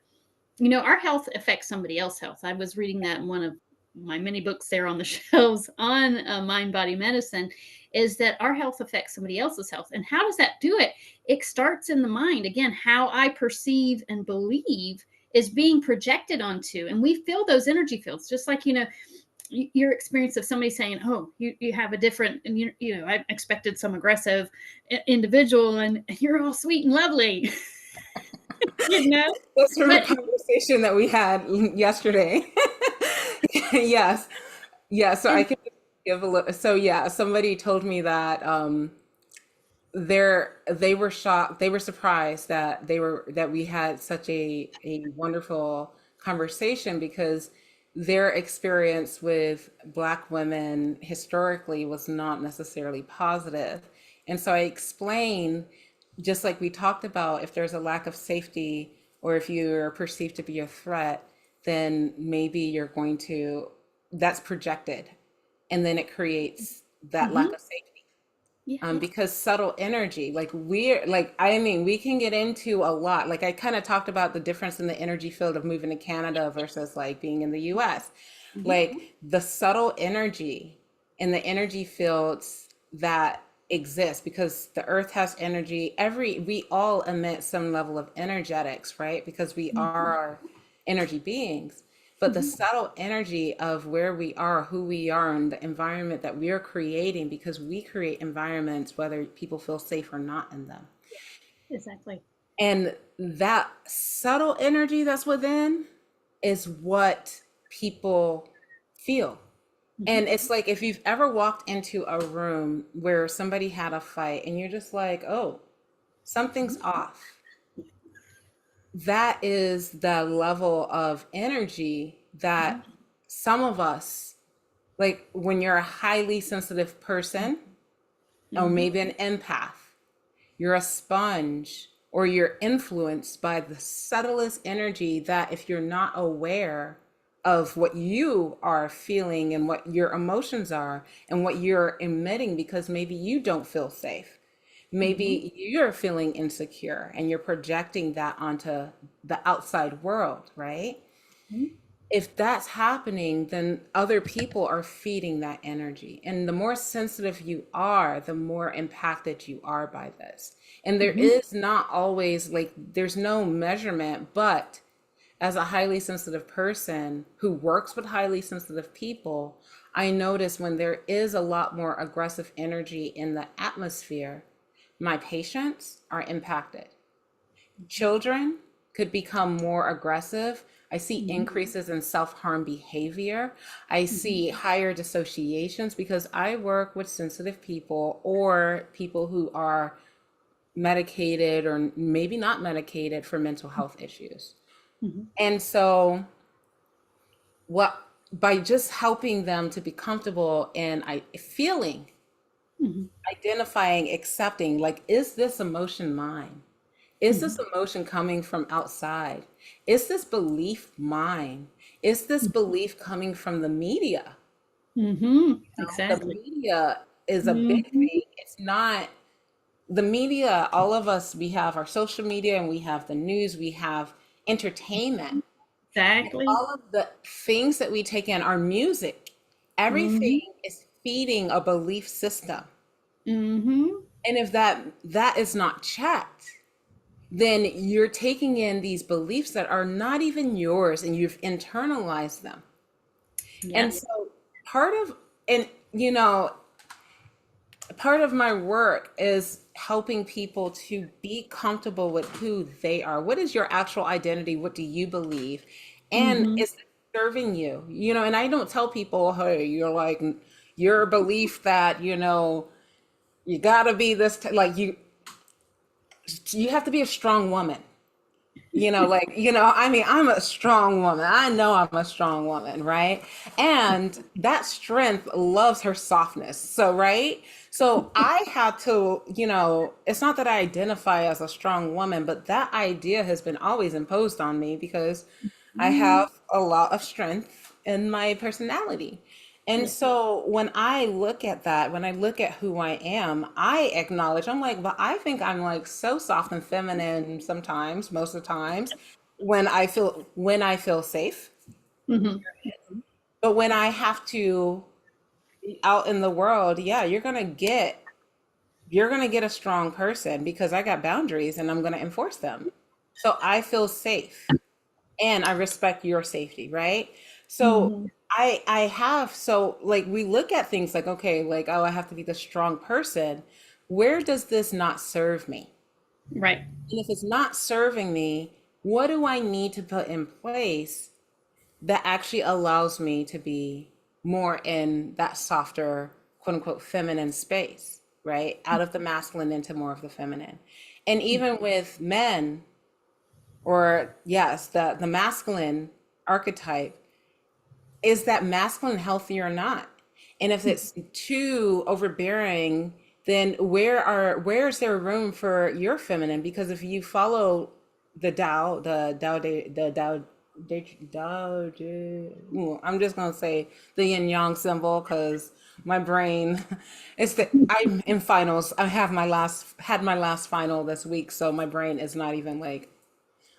our health affects somebody else's health. I was reading that in one of my many books there on the shelves on mind body medicine, is that our health affects somebody else's health. And how does that do it? It starts in the mind. Again, how I perceive and believe is being projected onto, and we feel those energy fields, just like your experience of somebody saying, oh, you have a different, and I expected some aggressive individual, and you're all sweet and lovely. That's from a conversation that we had yesterday. Yes. Yeah. So I can give a little. So yeah, somebody told me that they were shocked, they were surprised that we had such a wonderful conversation, because their experience with Black women historically was not necessarily positive. And so I explained, just like we talked about, if there's a lack of safety or if you're perceived to be a threat, then maybe that's projected. And then it creates that lack of safety. Because subtle energy, I mean, we can get into a lot. Like I kind of talked about the difference in the energy field of moving to Canada versus like being in the US. Like the subtle energy and the energy fields that exist, because the earth has energy. We all emit some level of energetics, right? Because we are energy beings. But the subtle energy of where we are, who we are, and the environment that we are creating, because we create environments whether people feel safe or not in them. Exactly. And that subtle energy that's within is what people feel. And it's like, if you've ever walked into a room where somebody had a fight and you're just like, oh, something's off. That is the level of energy that some of us, like when you're a highly sensitive person or Mm-hmm. maybe an empath, you're a sponge or you're influenced by the subtlest energy that if you're not aware of what you are feeling and what your emotions are and what you're emitting, because maybe you don't feel safe. Mm-hmm. Maybe you're feeling insecure and you're projecting that onto the outside world, right? If that's happening, then other people are feeding that energy. And the more sensitive you are, the more impacted you are by this. And there Mm-hmm. is not always like, there's no measurement, but as a highly sensitive person who works with highly sensitive people, I notice when there is a lot more aggressive energy in the atmosphere, my patients are impacted. Children could become more aggressive. I see Mm-hmm. increases in self-harm behavior. I Mm-hmm. see higher dissociations because I work with sensitive people or people who are medicated or maybe not medicated for mental health issues. Mm-hmm. And so what by just helping them to be comfortable and I feeling, Mm-hmm. identifying, accepting, like, is this emotion mine? Is Mm-hmm. this emotion coming from outside? Is this belief mine? Is this belief coming from the media? Mm-hmm. The Exactly. media is a big Mm-hmm. thing. It's not the media, all of us, we have our social media and we have the news, we have entertainment. And Exactly. all of the things that we take in, our music, Mm-hmm. everything is feeding a belief system. Mm-hmm. And if that is not checked, then you're taking in these beliefs that are not even yours and you've internalized them. And Yes. so part of and you know, part of my work is helping people to be comfortable with who they are. What is your actual identity? What do you believe? And Mm-hmm. is it serving you? You know, and I don't tell people, hey, you're like your belief that, you gotta be this like you have to be a strong woman. Like, I mean, I'm a strong woman. I know I'm a strong woman, right? And that strength loves her softness. So, right? So I had to, it's not that I identify as a strong woman, but that idea has been always imposed on me because I Mm-hmm. have a lot of strength in my personality. And Yeah. so when I look at that, when I look at who I am, I acknowledge, I'm like, but I think I'm like so soft and feminine sometimes, most of the times, when I feel safe. Mm-hmm. But when I have to be out in the world, yeah, you're gonna get a strong person because I got boundaries and I'm gonna enforce them. So I feel safe and I respect your safety, right? So Mm-hmm. so like we look at things like, okay, like, oh, I have to be the strong person. Where does this not serve me? Right. And if it's not serving me, what do I need to put in place that actually allows me to be more in that softer, quote unquote, feminine space, right? Out of the masculine into more of the feminine. And even with men, or yes, the masculine archetype, is that masculine healthy or not? And if it's too overbearing, then where's there room for your feminine? Because if you follow I'm just gonna say the yin yang symbol because my brain, I'm in finals. I had my last final this week, so my brain is not even like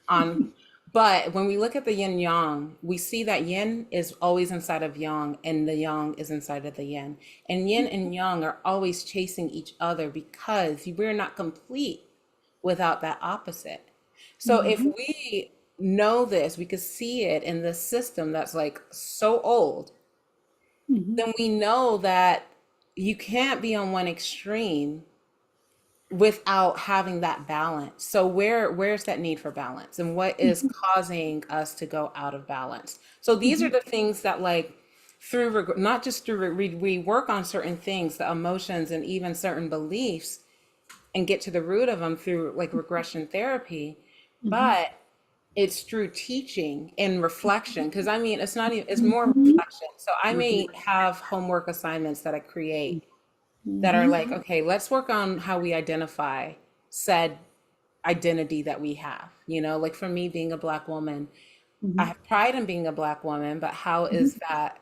on. But when we look at the yin yang, we see that yin is always inside of yang and the yang is inside of the yin. And yin and yang are always chasing each other because we're not complete without that opposite. So if Mm-hmm. we know this, we could see it in this system that's like so old, Mm-hmm. then we know that you can't be on one extreme without having that balance. So where's that need for balance and what is causing us to go out of balance? So these are Mm-hmm. the things that like not just through we work on certain things, the emotions and even certain beliefs and get to the root of them through like regression therapy. Mm-hmm. But it's through teaching and reflection. Because I mean, it's not even, it's more Mhm. reflection. So I may have homework assignments that I create that are Mhm. like, okay, let's work on how we identify said identity that we have. You know, like for me being a Black woman, I Mhm. have pride in being a Black woman, but how is Mhm. that,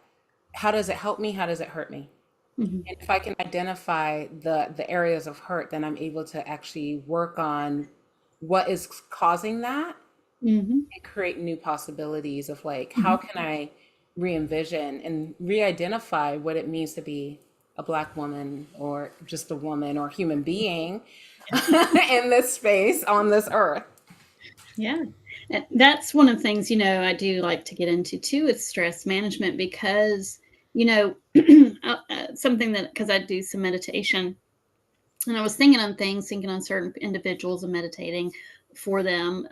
how does it help me? How does it hurt me? Mhm. And if I can identify the areas of hurt, then I'm able to actually work on what is causing that Mhm. and create new possibilities of like, how Mhm. can I re-envision and re-identify what it means to be a Black woman or just a woman or human being in this space on this earth. Yeah. And that's one of the things, I do like to get into too with stress management because, something that, because I do some meditation and I was thinking on certain individuals and meditating for them,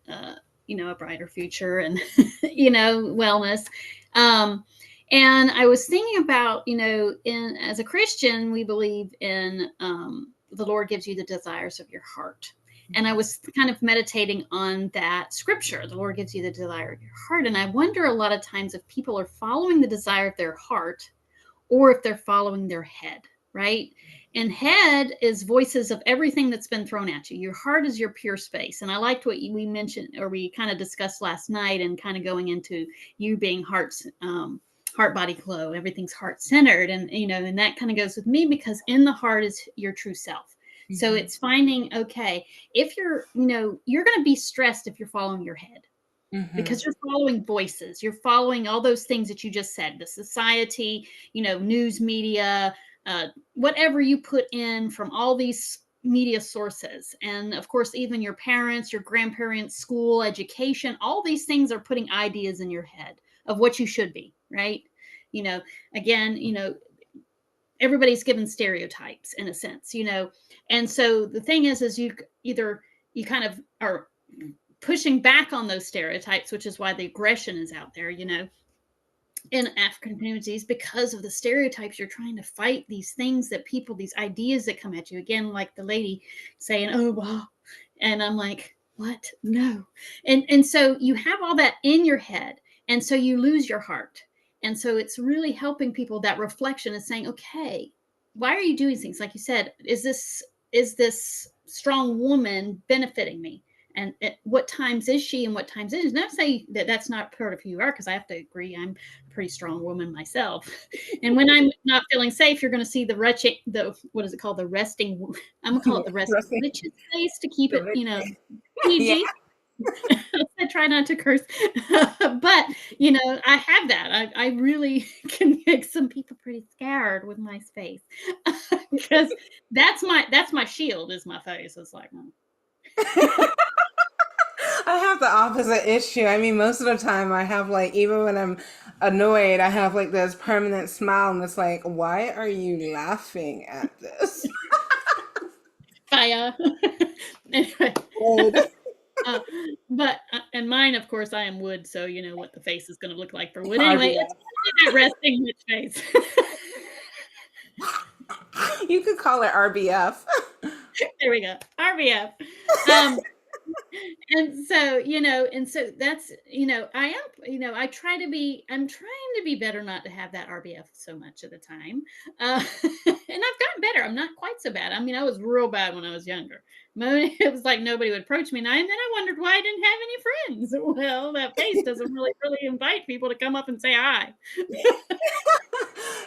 a brighter future and, wellness. Um, and I was thinking about, as a Christian, we believe in the Lord gives you the desires of your heart. And I was kind of meditating on that scripture. The Lord gives you the desire of your heart. And I wonder a lot of times if people are following the desire of their heart or if they're following their head, right? And head is voices of everything that's been thrown at you. Your heart is your pure space. And I liked what we mentioned, or we kind of discussed last night, and kind of going into you being heart, body, flow. Everything's heart centered. And, and that kind of goes with me because in the heart is your true self. So Mhm. it's finding, okay, if you're going to be stressed if you're following your head Mhm. because you're following voices, you're following all those things that you just said, the society, news media, whatever you put in from all these media sources. And of course, even your parents, your grandparents, school, education, all these things are putting ideas in your head of what you should be, right? You know, again, everybody's given stereotypes in a sense, and so the thing is you kind of are pushing back on those stereotypes, which is why the aggression is out there, in African communities because of the stereotypes. You're trying to fight these things that people, these ideas that come at you. Again, like the lady saying, "Oh, wow," and I'm like, "What? No!" And so you have all that in your head, and so you lose your heart. And so it's really helping people. That reflection is saying, "Okay, why are you doing things?" Like you said, is this strong woman benefiting me? And at what times is she and what times is not say that that's not part of who you are, because I have to agree I'm a pretty strong woman myself. And when I'm not feeling safe, you're going to see the what is it called, the resting, I'm gonna call it the resting Resting witch's face to keep the it, rich. Yeah. PG. I try not to curse, but I have that. I really can make some people pretty scared with my face because that's my shield is my face. It's like, I have the opposite issue. I mean, most of the time I have like, even when I'm annoyed, I have like this permanent smile and it's like, why are you laughing at this? fire. Anyway, Good. uh, but and mine, of course, I am wood, so you know what the face is going to look like for wood. Anyway, it's RBF. that resting witch face. You could call it RBF. There we go, RBF. Um, and so that's I am I try to be I'm trying to be better, not to have that RBF so much of the time, and I've gotten better. I'm not quite so bad. I mean, I was real bad when I was younger. It was like nobody would approach me, and then I wondered why I didn't have any friends. Well, that face doesn't really invite people to come up and say hi.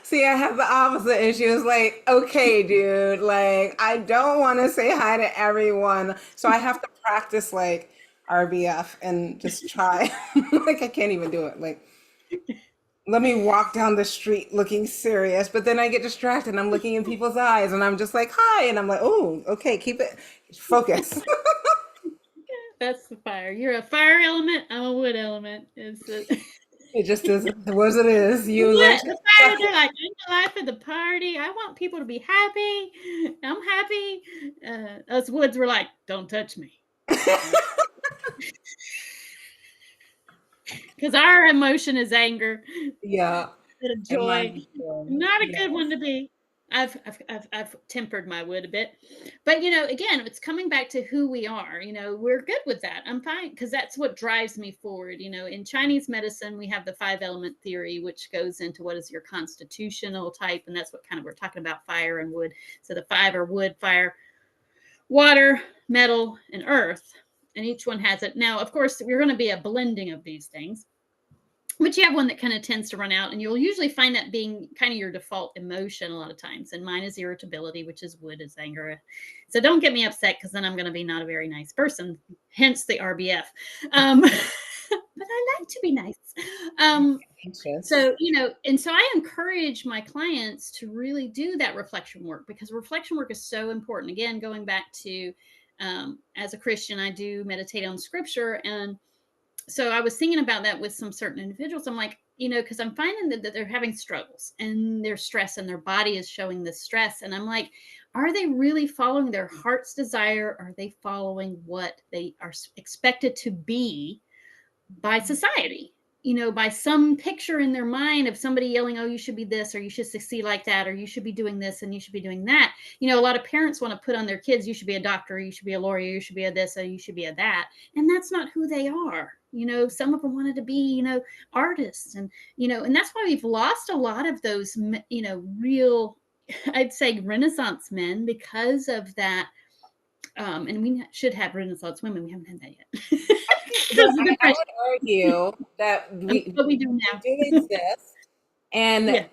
See, I have the opposite issue. It's like, okay, dude, like I don't want to say hi to everyone, so I have to practice like RBF and just try. Like I can't even do it. Like let me walk down the street looking serious, but then I get distracted and I'm looking in people's eyes and I'm just like, hi, and I'm like, oh, okay, keep it focus. That's the fire. You're a fire element. I'm a wood element. It's It just is what it is. You what? eventually The fire, suck they're it. like, I'm the life of the party. I want people to be happy. I'm happy. Us woods were like, don't touch me. Because our emotion is anger Yeah. instead of And joy. mine is Not a good yes. one to be. I've tempered my wood a bit, but again, it's coming back to who we are. We're good with that. I'm fine because that's what drives me forward. In Chinese medicine, we have the 5 element theory, which goes into what is your constitutional type, and that's what kind of we're talking about, fire and wood. So the 5 are wood, fire, water, metal, and earth, and each one has it. Now, of course, we're going to be a blending of these things, but you have one that kind of tends to run out, and you'll usually find that being kind of your default emotion a lot of times. And mine is irritability, which is wood, is anger. So don't get me upset, because then I'm going to be not a very nice person, hence the RBF. But I like to be nice. Anxious. So I encourage my clients to really do that reflection work, because reflection work is so important. Again, going back to, as a Christian, I do meditate on scripture. And so I was thinking about that with some certain individuals. I'm like, because I'm finding that they're having struggles and they're stressed, and their body is showing this stress. And I'm like, are they really following their heart's desire? Or are they following what they are expected to be by society? By some picture in their mind of somebody yelling, oh, you should be this, or you should succeed like that, or you should be doing this, and you should be doing that. A lot of parents want to put on their kids, you should be a doctor, you should be a lawyer, you should be a this, or you should be a that. And that's not who they are. Some of them wanted to be, artists. And that's why we've lost a lot of those, real, I'd say, Renaissance men, because of that. And we should have Renaissance women. We haven't had that yet. I think Those I are mean, the I questions. would argue that What we do they now. do exist. And Yeah.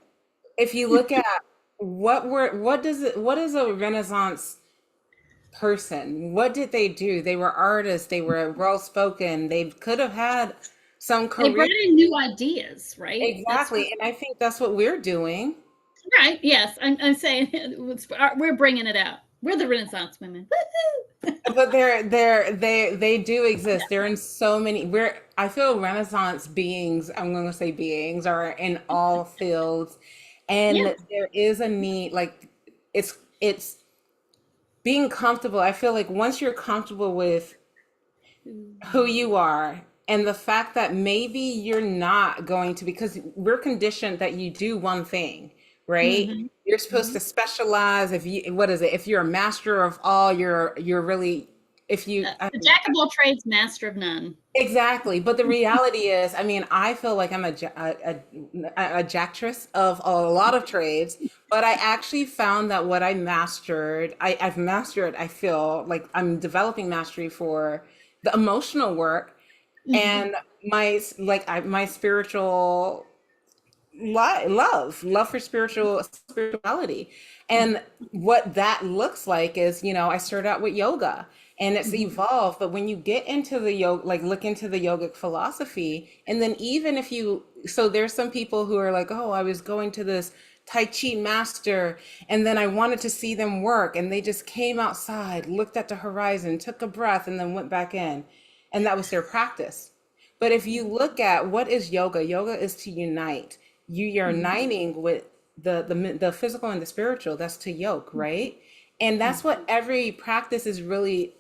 if you look at what is a Renaissance person? What did they do? They were artists, they were well spoken, they could have had some They career. brought in new ideas, right? That's what, Exactly. And I think that's what we're doing. right. Yes. I'm saying we're bringing it out. We're the Renaissance women. Woo-hoo! But they do exist. They're in so many. I feel Renaissance beings, I'm going to say beings, are in all fields, Yeah. and there is a need. Like it's being comfortable. I feel like once you're comfortable with who you are and the fact that maybe you're not going to, because we're conditioned that you do one thing, right? Mm-hmm. You're supposed Mm-hmm. to specialize. If you, what is it? If you're a master of all, you're really, if you I The don't know. jack of all trades, master of none. Exactly. But the reality is, I mean, I feel like I'm a jactress of a lot of trades, but I actually found that what I mastered, I've mastered, I feel like I'm developing mastery for the emotional work Mm-hmm. and my spiritual love for spirituality. And what that looks like is, I started out with yoga and it's Mm-hmm. evolved. But when you get into the yoga, like look into the yogic philosophy, and then even if you, so there's some people who are like, oh, I was going to this Tai Chi master and then I wanted to see them work. And they just came outside, looked at the horizon, took a breath, and then went back in. And that was their practice. But if you look at what is yoga, yoga is to unite. You're Mm-hmm. uniting with the physical and the spiritual. That's to yoke, right? And that's what every practice is really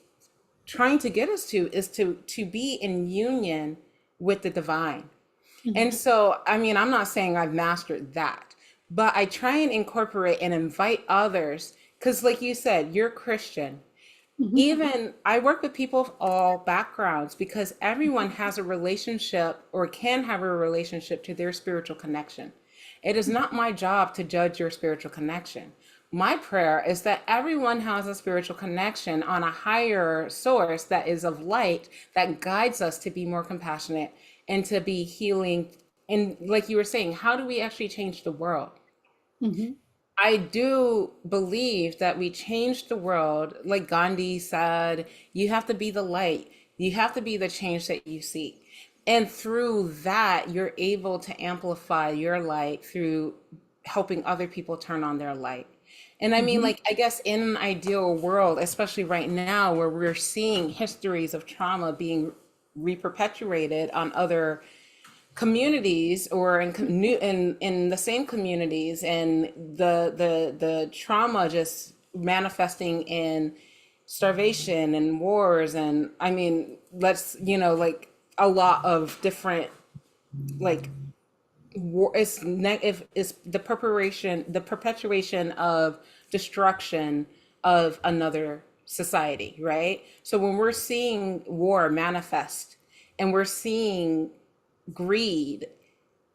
trying to get us to, is to be in union with the divine. And Mm-hmm. so, I mean, I'm not saying I've mastered that, but I try and incorporate and invite others because, like you said, you're Christian. Mm-hmm. Even I work with people of all backgrounds because everyone has a relationship or can have a relationship to their spiritual connection. It is not my job to judge your spiritual connection. My prayer is that everyone has a spiritual connection on a higher source that is of light that guides us to be more compassionate and to be healing. And like you were saying, how do we actually change the world? Mm-hmm. I do believe that we change the world. Like Gandhi said, you have to be the light, you have to be the change that you seek. And through that, you're able to amplify your light through helping other people turn on their light. And I mean, Mm-hmm. like, I guess in an ideal world, especially right now, where we're seeing histories of trauma being reperpetuated on other communities or in the same communities and the trauma just manifesting in starvation and wars and I mean let's like a lot of different like war if is the perpetuation of destruction of another society, right? So when we're seeing war manifest and we're seeing greed,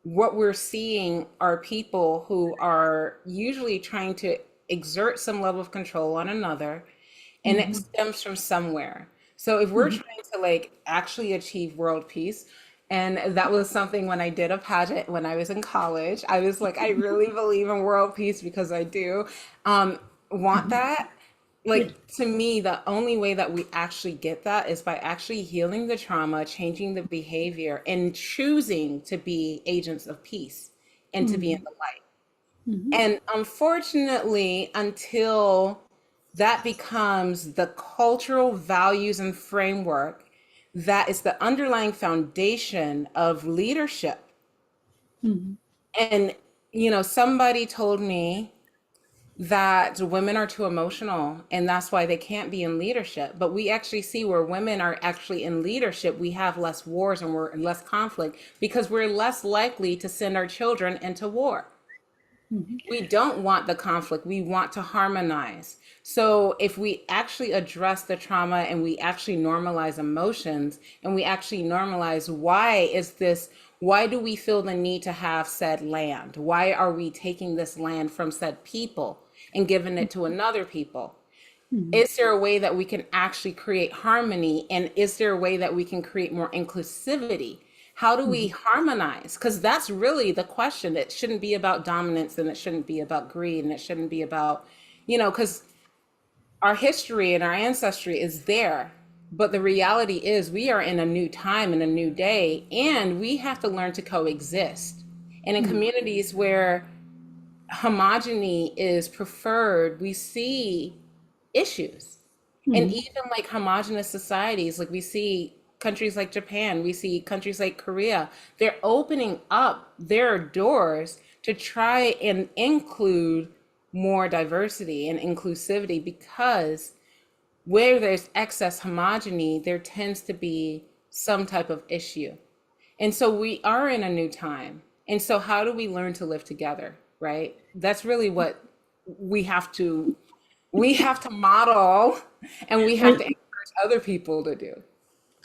what we're seeing are people who are usually trying to exert some level of control on another, and it Hmm. stems from somewhere. So if we're Hmm. trying to like actually achieve world peace, and that was something when I did a pageant when I was in college, I was like, I really believe in world peace because I do want that. Yeah. Like to me, the only way that we actually get that is by actually healing the trauma, changing the behavior, and choosing to be agents of peace and to be in Hmm. the light. Hmm. And unfortunately, until that becomes the cultural values and framework that is the underlying foundation of leadership. Hmm. And, somebody told me that women are too emotional and that's why they can't be in leadership. But we actually see where women are actually in leadership, we have less wars and we're less conflict because we're less likely to send our children into war. Hmm. We don't want the conflict. We want to harmonize. So if we actually address the trauma and we actually normalize emotions and we actually normalize why do we feel the need to have said land? Why are we taking this land from said people and giving it to another people? Hmm. Is there a way that we can actually create harmony? And is there a way that we can create more inclusivity? How do we Hmm. harmonize? Because that's really the question. It shouldn't be about dominance and it shouldn't be about greed and it shouldn't be about, because our history and our ancestry is there. But the reality is we are in a new time and a new day, and we have to learn to coexist. And in Hmm. communities where homogeny is preferred, we see issues. And Hmm. even like homogenous societies, like we see countries like Japan, we see countries like Korea, they're opening up their doors to try and include more diversity and inclusivity because where there's excess homogeny, there tends to be some type of issue. And so we are in a new time. And so how do we learn to live together, right? That's really what we have to we have to model and we have Well, to encourage other people to do.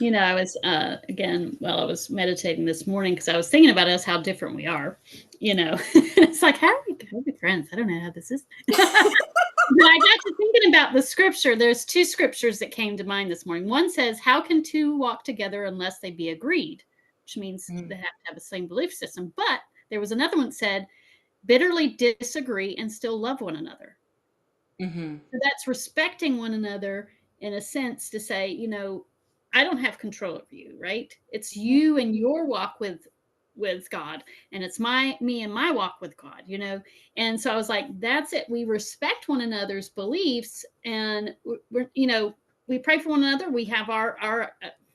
I was again, well, I was meditating this morning because I was thinking about us, how different we are. It's like how are we friends? I don't know how this is. But I got to thinking about the scripture. There's two scriptures that came to mind this morning. One says, "How can two walk together unless they be agreed?" Which means they have to have the same belief system. But there was another one that said, "Bitterly disagree and still love one another." Mm-hmm. So that's respecting one another in a sense to say, I don't have control over you, right? It's you and your walk with God, and it's me and my walk with God, And so I was like, that's it. We respect one another's beliefs, and we pray for one another. We have our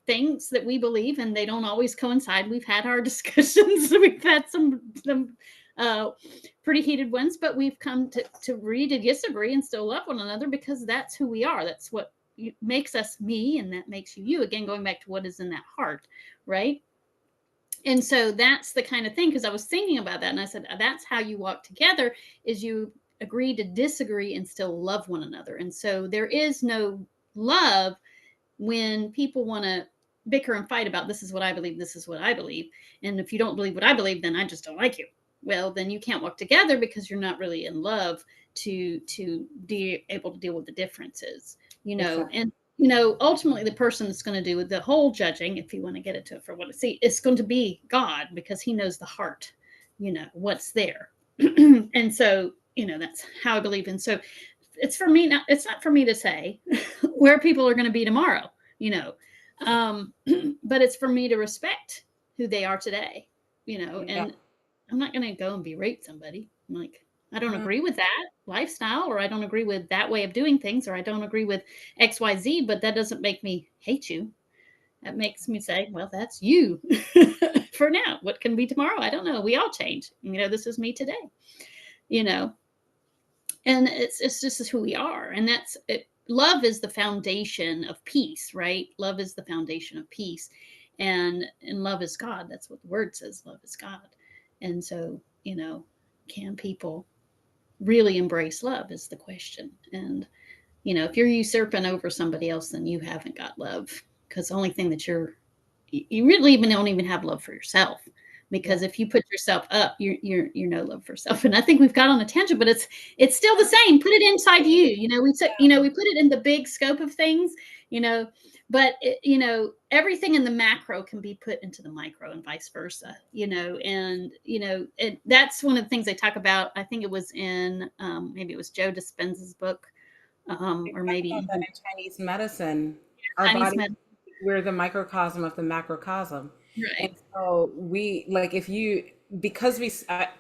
things that we believe, and they don't always coincide. We've had our discussions. We've had some uh, pretty heated ones, but we've come to agree to disagree and still love one another because that's who we are. That's what makes us me, and that makes you you. Again, going back to what is in that heart, right? And so that's the kind of thing, because I was thinking about that and I said, that's how you walk together, is you agree to disagree and still love one another. And so there is no love when people want to bicker and fight about, this is what I believe, this is what I believe. And if you don't believe what I believe, then I just don't like you. Well, then you can't work together because you're not really in love to be able to deal with the differences, Exactly. and ultimately the person that's going to do the whole judging, if you want to get it to for what it see, it's going to be God, because he knows the heart, what's there. And so, that's how I believe. And so it's for me, not it's not for me to say where people are going to be tomorrow, you know um but it's for me to respect who they are today, Yeah. and I'm not going to go and berate somebody. I'm like, I don't Mm, agree with that lifestyle, or I don't agree with that way of doing things, or I don't agree with XYZ, but that doesn't make me hate you. That makes me say, well, that's you. For now. What can be tomorrow? I don't know. We all change. This is me today. You know, and it's just who we are, and that's it. Love is the foundation of peace, right? Love is the foundation of peace, and love is God. That's what the word says. Love is God. And so, can people really embrace love is the question. And, if you're usurping over somebody else, then you haven't got love, because the only thing that you really even don't even have love for yourself, Yeah. because if you put yourself up, you're no love for self. And I think we've got on a tangent, but it's still the same. Put it inside you. We took, we put it in the big scope of things, you know, but everything in the macro can be put into the micro and vice versa, and that's one of the things they talk about. I think it was in maybe it was Joe Dispenza's book, They or talk maybe about that even in Chinese medicine. Our Chinese body, medicine. we're the microcosm of the macrocosm. And Right. so we, like, if you, because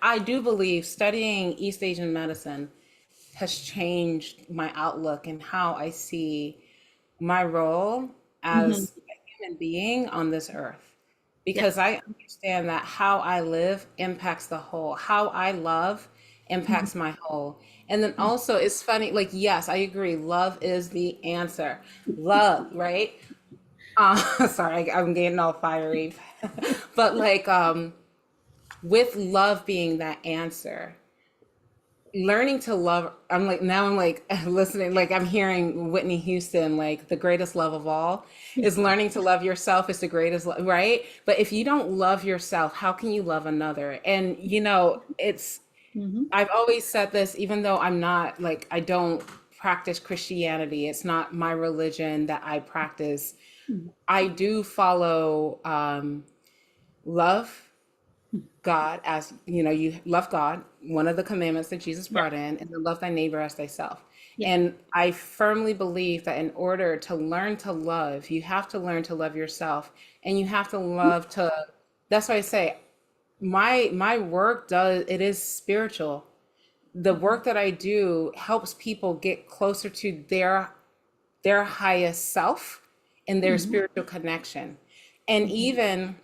I do believe studying East Asian medicine has changed my outlook and how I see my role Hmm. as a human being on this earth. Yep. Because I understand that how I live impacts the whole, how I love Hmm. impacts my whole. And then also, it's funny, like, yes, I agree, love is the answer. Love, right? Sorry, I'm getting all fiery. But like, with love being that answer, learning to love, I'm like, now I'm like listening, like I'm hearing Whitney Houston, like the greatest love of all is learning to love yourself is the greatest love, right? But if you don't love yourself, how can you love another? And it's, Hmm. I've always said this, even though I'm not like, I don't practice Christianity, it's not my religion that I practice. I do follow love God, as you love God, one of the commandments that Jesus Yep. brought in, and then love thy neighbor as thyself. Yep. And I firmly believe that in order to learn to love, you have to learn to love yourself, and you have to love to. That's why I say my work does it is spiritual. The work that I do helps people get closer to their highest self and their Hmm. spiritual connection. And Hmm. even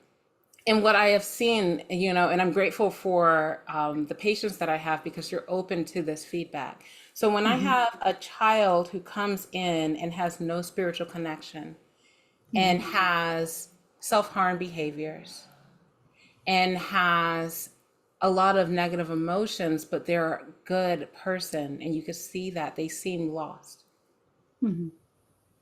and what I have seen, and I'm grateful for the patience that I have because you're open to this feedback. So when I Hmm. have a child who comes in and has no spiritual connection Hmm. and has self-harm behaviors and has a lot of negative emotions, but they're a good person, and you can see that they seem lost. Hmm.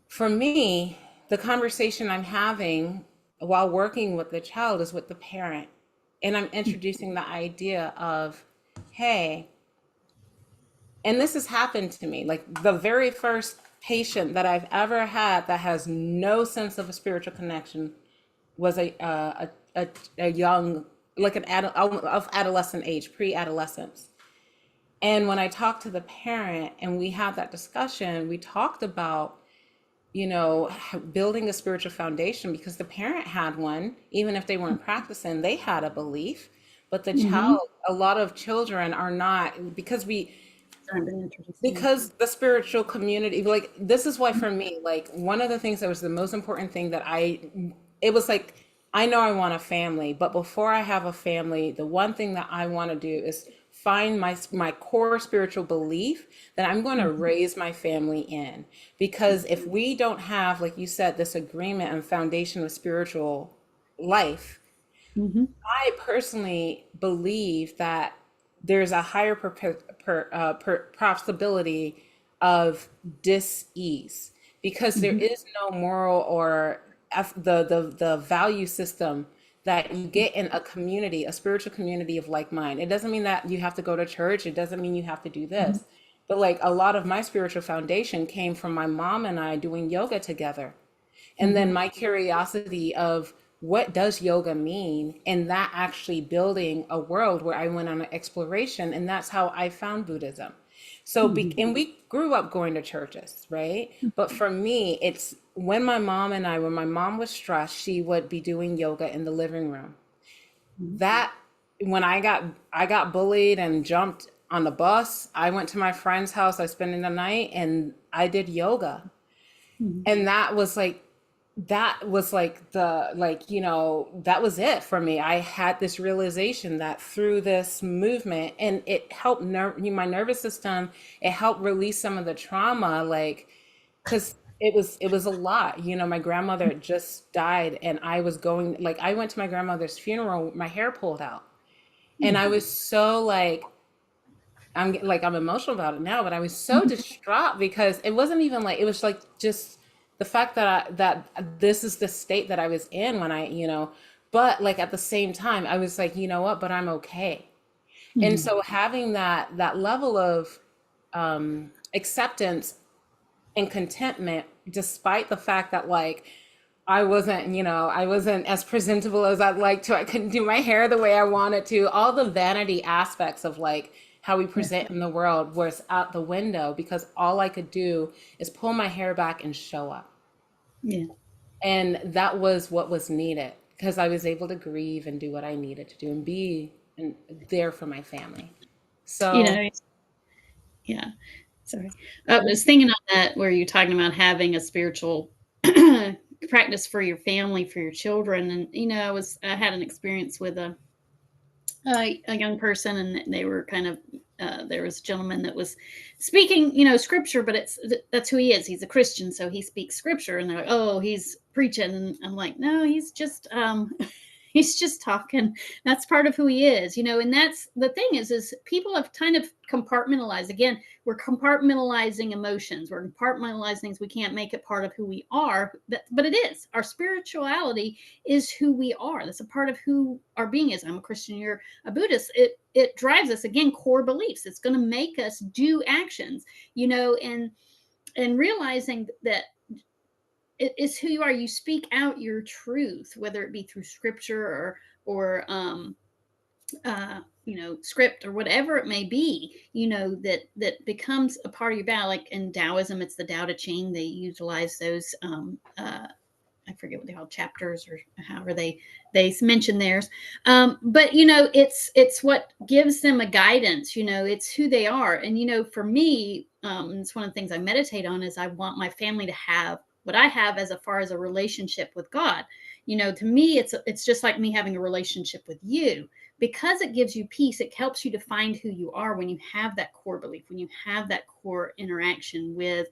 For me, the conversation I'm having while working with the child is with the parent. And I'm introducing the idea of, hey, and this has happened to me. Like the very first patient that I've ever had that has no sense of a spiritual connection was a young, like of adolescent age, pre-adolescence. And when I talked to the parent and we had that discussion, we talked about building a spiritual foundation because the parent had one, even if they weren't practicing, they had a belief. But the Hmm. child, a lot of children are not I've been introduced to. because the spiritual community, like, this is why for me, like, one of the things that was the most important thing that it was like, I know I want a family, but before I have a family, the one thing that I want to do is find my core spiritual belief that I'm going to raise my family in. Because if we don't have, like you said, this agreement and foundation of spiritual life, Hmm. I personally believe that there's a higher possibility of dis-ease because there Hmm. is no moral or the value system that you get in a community, a spiritual community of like mind. It doesn't mean that you have to go to church. It doesn't mean you have to do this. But like a lot of my spiritual foundation came from my mom and I doing yoga together. And Hmm. then my curiosity of what does yoga mean, and that actually building a world where I went on an exploration, and that's how I found Buddhism. Hmm. And we grew up going to churches, right? But for me, it's when when my mom was stressed, she would be doing yoga in the living room. That when I got bullied and jumped on the bus, I went to my friend's house, I spent the night, and I did yoga. Hmm. And that was like that was it for me. I had this realization that through this movement, and it helped my nervous system, it helped release some of the trauma, like, because it was a lot. My grandmother had just died, and I was going, like, I went to my grandmother's funeral, my hair pulled out. And I was so like, I'm emotional about it now, but I was so distraught because it wasn't even like, it was like just the fact that this is the state that I was in when but like at the same time, I was like, you know what, but I'm okay. And Mhm. so having that level of acceptance and contentment, despite the fact that like I wasn't as presentable as I'd like to. I couldn't do my hair the way I wanted to. All the vanity aspects of like how we Yeah. present in the world was out the window because all I could do is pull my hair back and show up. Yeah. And that was what was needed because I was able to grieve and do what I needed to do and be there for my family. You So, know, yeah. Sorry. I was thinking on that where you're talking about having a spiritual practice for your family, for your children. And, I had an experience with a young person, and they were kind of, there was a gentleman that was speaking, scripture, but that's who he is. He's a Christian, so he speaks scripture. And they're like, oh, he's preaching. And I'm like, no, he's just, he's just talking. That's part of who he is, and that's the thing is people have kind of compartmentalized. Again, we're compartmentalizing emotions. We're compartmentalizing things. We can't make it part of who we are, but it is. Our spirituality is who we are. That's a part of who our being is. I'm a Christian, you're a Buddhist. It drives us, again, core beliefs. It's going to make us do actions, and realizing that it is who you are. You speak out your truth, whether it be through scripture or script or whatever it may be, that becomes a part of your battle. Like in Taoism, it's the Tao Te Ching. They utilize those, I forget what they call chapters or however they mention theirs. But it's what gives them a guidance. It's who they are. And for me, it's one of the things I meditate on is I want my family to have what I have as far as a relationship with God. To me, it's just like me having a relationship with you, because it gives you peace. It helps you to find who you are when you have that core belief, when you have that core interaction with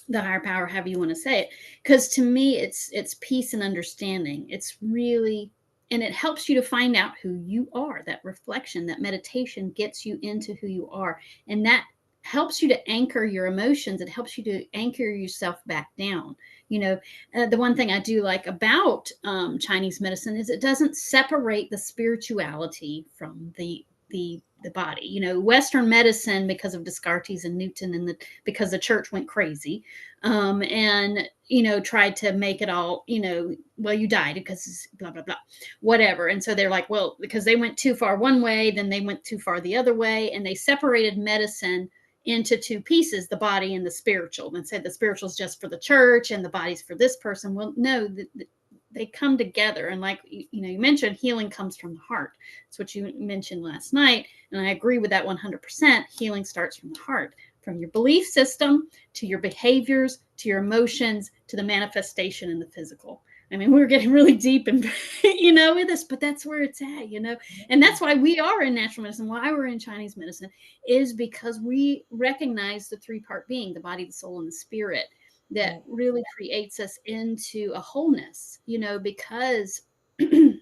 the higher power, however you want to say it. Because to me, it's peace and understanding. It's really, and it helps you to find out who you are. That reflection, that meditation gets you into who you are, and that helps you to anchor your emotions. It helps you to anchor yourself back down. The one thing I do like about Chinese medicine is it doesn't separate the spirituality from the body. Western medicine, because of Descartes and Newton, because the church went crazy, and tried to make it all, well, you died because blah blah blah, whatever. And so they're like, well, because they went too far one way, then they went too far the other way, and they separated medicine into two pieces, the body and the spiritual, and said the spiritual is just for the church and the body's for this person. Well, no, they come together. And like you mentioned, healing comes from the heart. That's what you mentioned last night, and I agree with that 100%. Healing starts from the heart, from your belief system to your behaviors to your emotions to the manifestation in the physical. I mean, we're getting really deep and with this, but that's where it's at. And that's why we are in natural medicine, why we're in Chinese medicine, is because we recognize the three-part being, the body, the soul, and the spirit, that right. really creates us into a wholeness, because and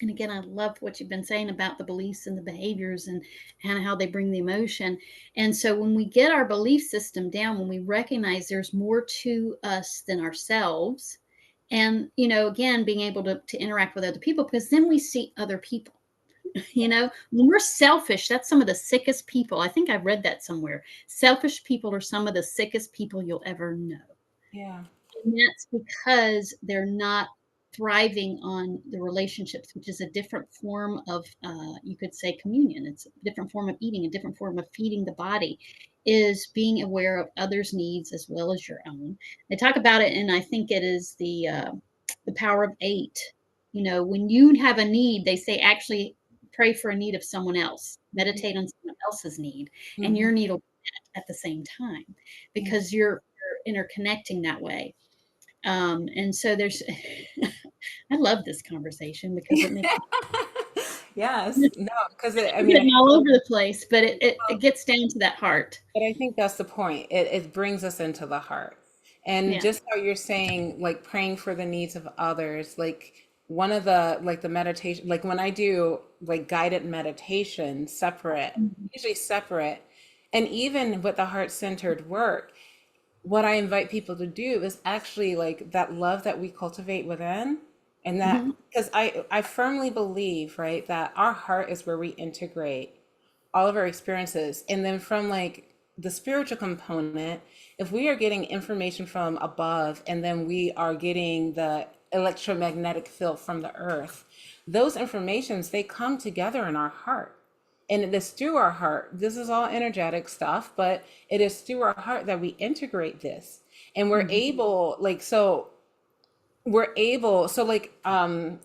again, I love what you've been saying about the beliefs and the behaviors and how they bring the emotion. And so when we get our belief system down, when we recognize there's more to us than ourselves, and again, being able to interact with other people, because then we see other people. When we're selfish, that's some of the sickest people. I think I read that somewhere. Selfish people are some of the sickest people you'll ever know. Yeah. And that's because they're not thriving on the relationships, which is a different form of, you could say, communion. It's a different form of eating, a different form of feeding the body, is being aware of others' needs as well as your own. They talk about it, and I think it is the power of eight. When you have a need, they say actually pray for a need of someone else, meditate on someone else's need, and Mm-hmm. your need will be met at the same time, Yeah. because you're interconnecting that way. And so there's, I love this conversation because it makes Yes. me No, because I mean, getting all over the place, but it gets down to that heart. but I think that's the point. It brings us into the heart. And Yeah. just how you're saying, like praying for the needs of others, like one of the like the meditation, like when I do like guided meditation separate, usually separate, and even with the heart-centered work, what I invite people to do is actually like that love that we cultivate within. And that, Mm-hmm. because I firmly believe, right, that our heart is where we integrate all of our experiences. And then from like the spiritual component, if we are getting information from above and then we are getting the electromagnetic field from the earth, those informations, they come together in our heart. And it is through our heart. This is all energetic stuff, but it is through our heart that we integrate this. And we're Mm-hmm. able, like, so we're able, so like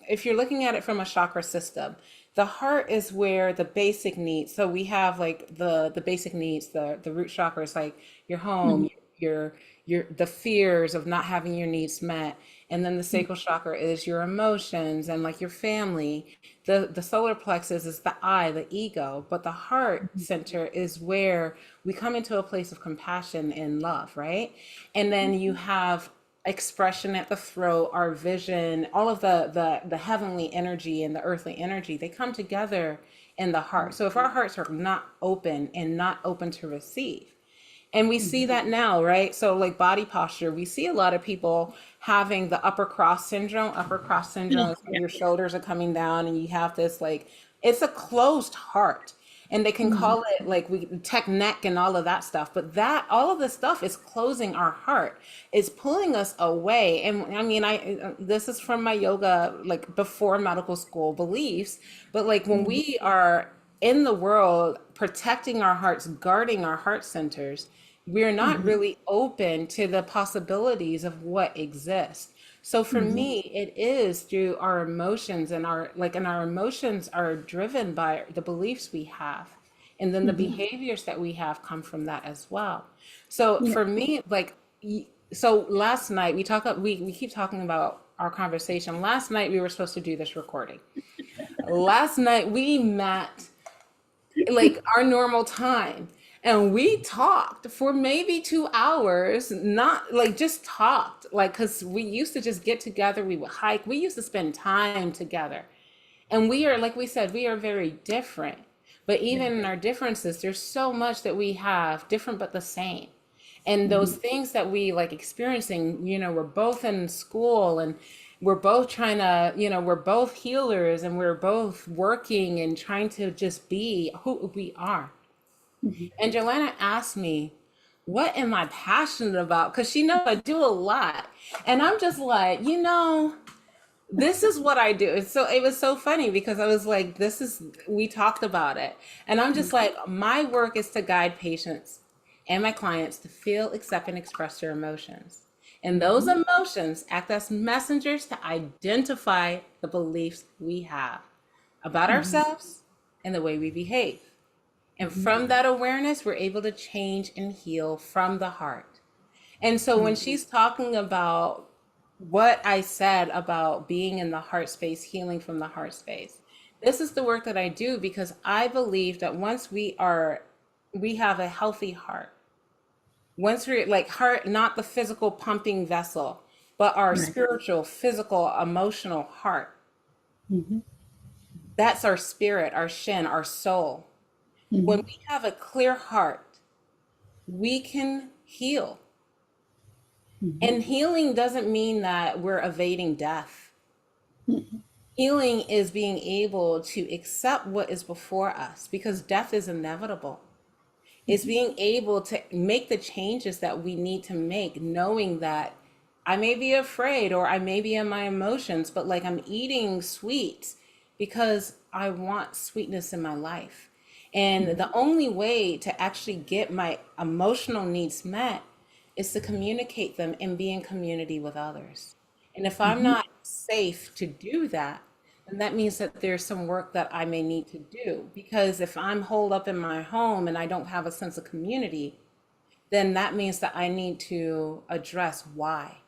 if you're looking at it from a chakra system, the heart is where the basic needs, so we have like the basic needs, the root chakra is like your home, your the fears of not having your needs met. And then the sacral chakra is your emotions and like your family. The solar plexus is the I, the ego, but the heart center is where we come into a place of compassion and love, right? And then you have expression at the throat, our vision, all of the heavenly energy and the earthly energy, they come together in the heart. So if our hearts are not open and not open to receive, and we see that now, right? So like body posture, we see a lot of people having the upper cross syndrome. Upper cross syndrome is when Yeah. your shoulders are coming down and you have this like, it's a closed heart. And they can Mm-hmm. call it like we tech neck and all of that stuff. But that all of this stuff is closing our heart. It's pulling us away. And I mean, I this is from my yoga, like before medical school beliefs. But like when we are in the world protecting our hearts, guarding our heart centers, we're not Mm-hmm. really open to the possibilities of what exists. So for Mm-hmm. me, it is through our emotions and our emotions are driven by the beliefs we have. And then the Mm-hmm. behaviors that we have come from that as well. So Yeah. for me, so last night we keep talking about our conversation. Last night we were supposed to do this recording. Last night we met like our normal time. And we talked for maybe 2 hours, not like just talked, like, because we used to just get together, we would hike, we used to spend time together. And we are, like we said, we are very different. But Yeah. even in our differences, there's so much that we have different but the same. And Mm-hmm. those things that we like experiencing, we're both in school and we're both trying to, we're both healers and we're both working and trying to just be who we are. Mm-hmm. And Joanna asked me, what am I passionate about? Because she knows I do a lot. And I'm just like, this is what I do. So it was so funny because I was like, we talked about it. And I'm just like, my work is to guide patients and my clients to feel, accept, and express their emotions. And those Mm-hmm. emotions act as messengers to identify the beliefs we have about Mm-hmm. ourselves and the way we behave. And Mm-hmm. from that awareness, we're able to change and heal from the heart. And so when she's talking about what I said about being in the heart space, healing from the heart space, this is the work that I do because I believe that once we have a healthy heart, once we're like heart, not the physical pumping vessel, but our Right. spiritual, physical, emotional heart, Mm-hmm. that's our spirit, our shin, our soul. When Mm-hmm. we have a clear heart, we can heal. Mm-hmm. And healing doesn't mean that we're evading death. Healing is being able to accept what is before us because death is inevitable. It's being able to make the changes that we need to make, knowing that I may be afraid or I may be in my emotions, but like I'm eating sweets because I want sweetness in my life. And the only way to actually get my emotional needs met is to communicate them and be in community with others. And if I'm Mm-hmm. not safe to do that, then that means that there's some work that I may need to do. Because if I'm holed up in my home and I don't have a sense of community, then that means that I need to address why.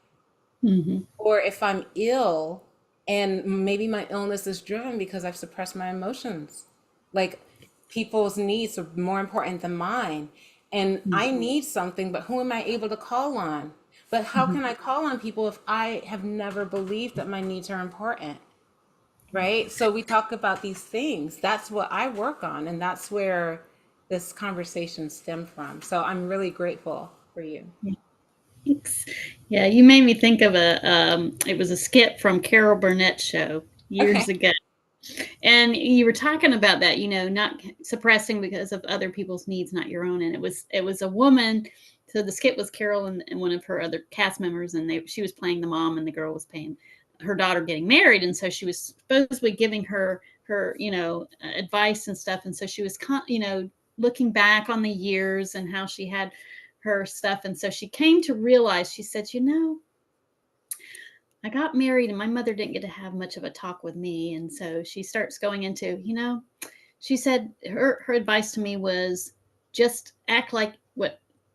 Mm-hmm. Or if I'm ill and maybe my illness is driven because I've suppressed my emotions, like people's needs are more important than mine. And I need something, but who am I able to call on? But how Mm-hmm. can I call on people if I have never believed that my needs are important? right? So we talk about these things. That's what I work on, and that's where this conversation stemmed from. So I'm really grateful for you. Thanks. Yeah, you made me think of it was a skit from Carol Burnett's show years Okay. ago. And you were talking about that, not suppressing because of other people's needs, not your own. And it was a woman. So the skit was Carol and one of her other cast members, and she was playing the mom, and the girl was playing her daughter getting married. And so she was supposedly giving her advice and stuff. And so she was looking back on the years and how she had her stuff. And so she came to realize, she said, I got married and my mother didn't get to have much of a talk with me. And so she starts going into, she said her advice to me was just act like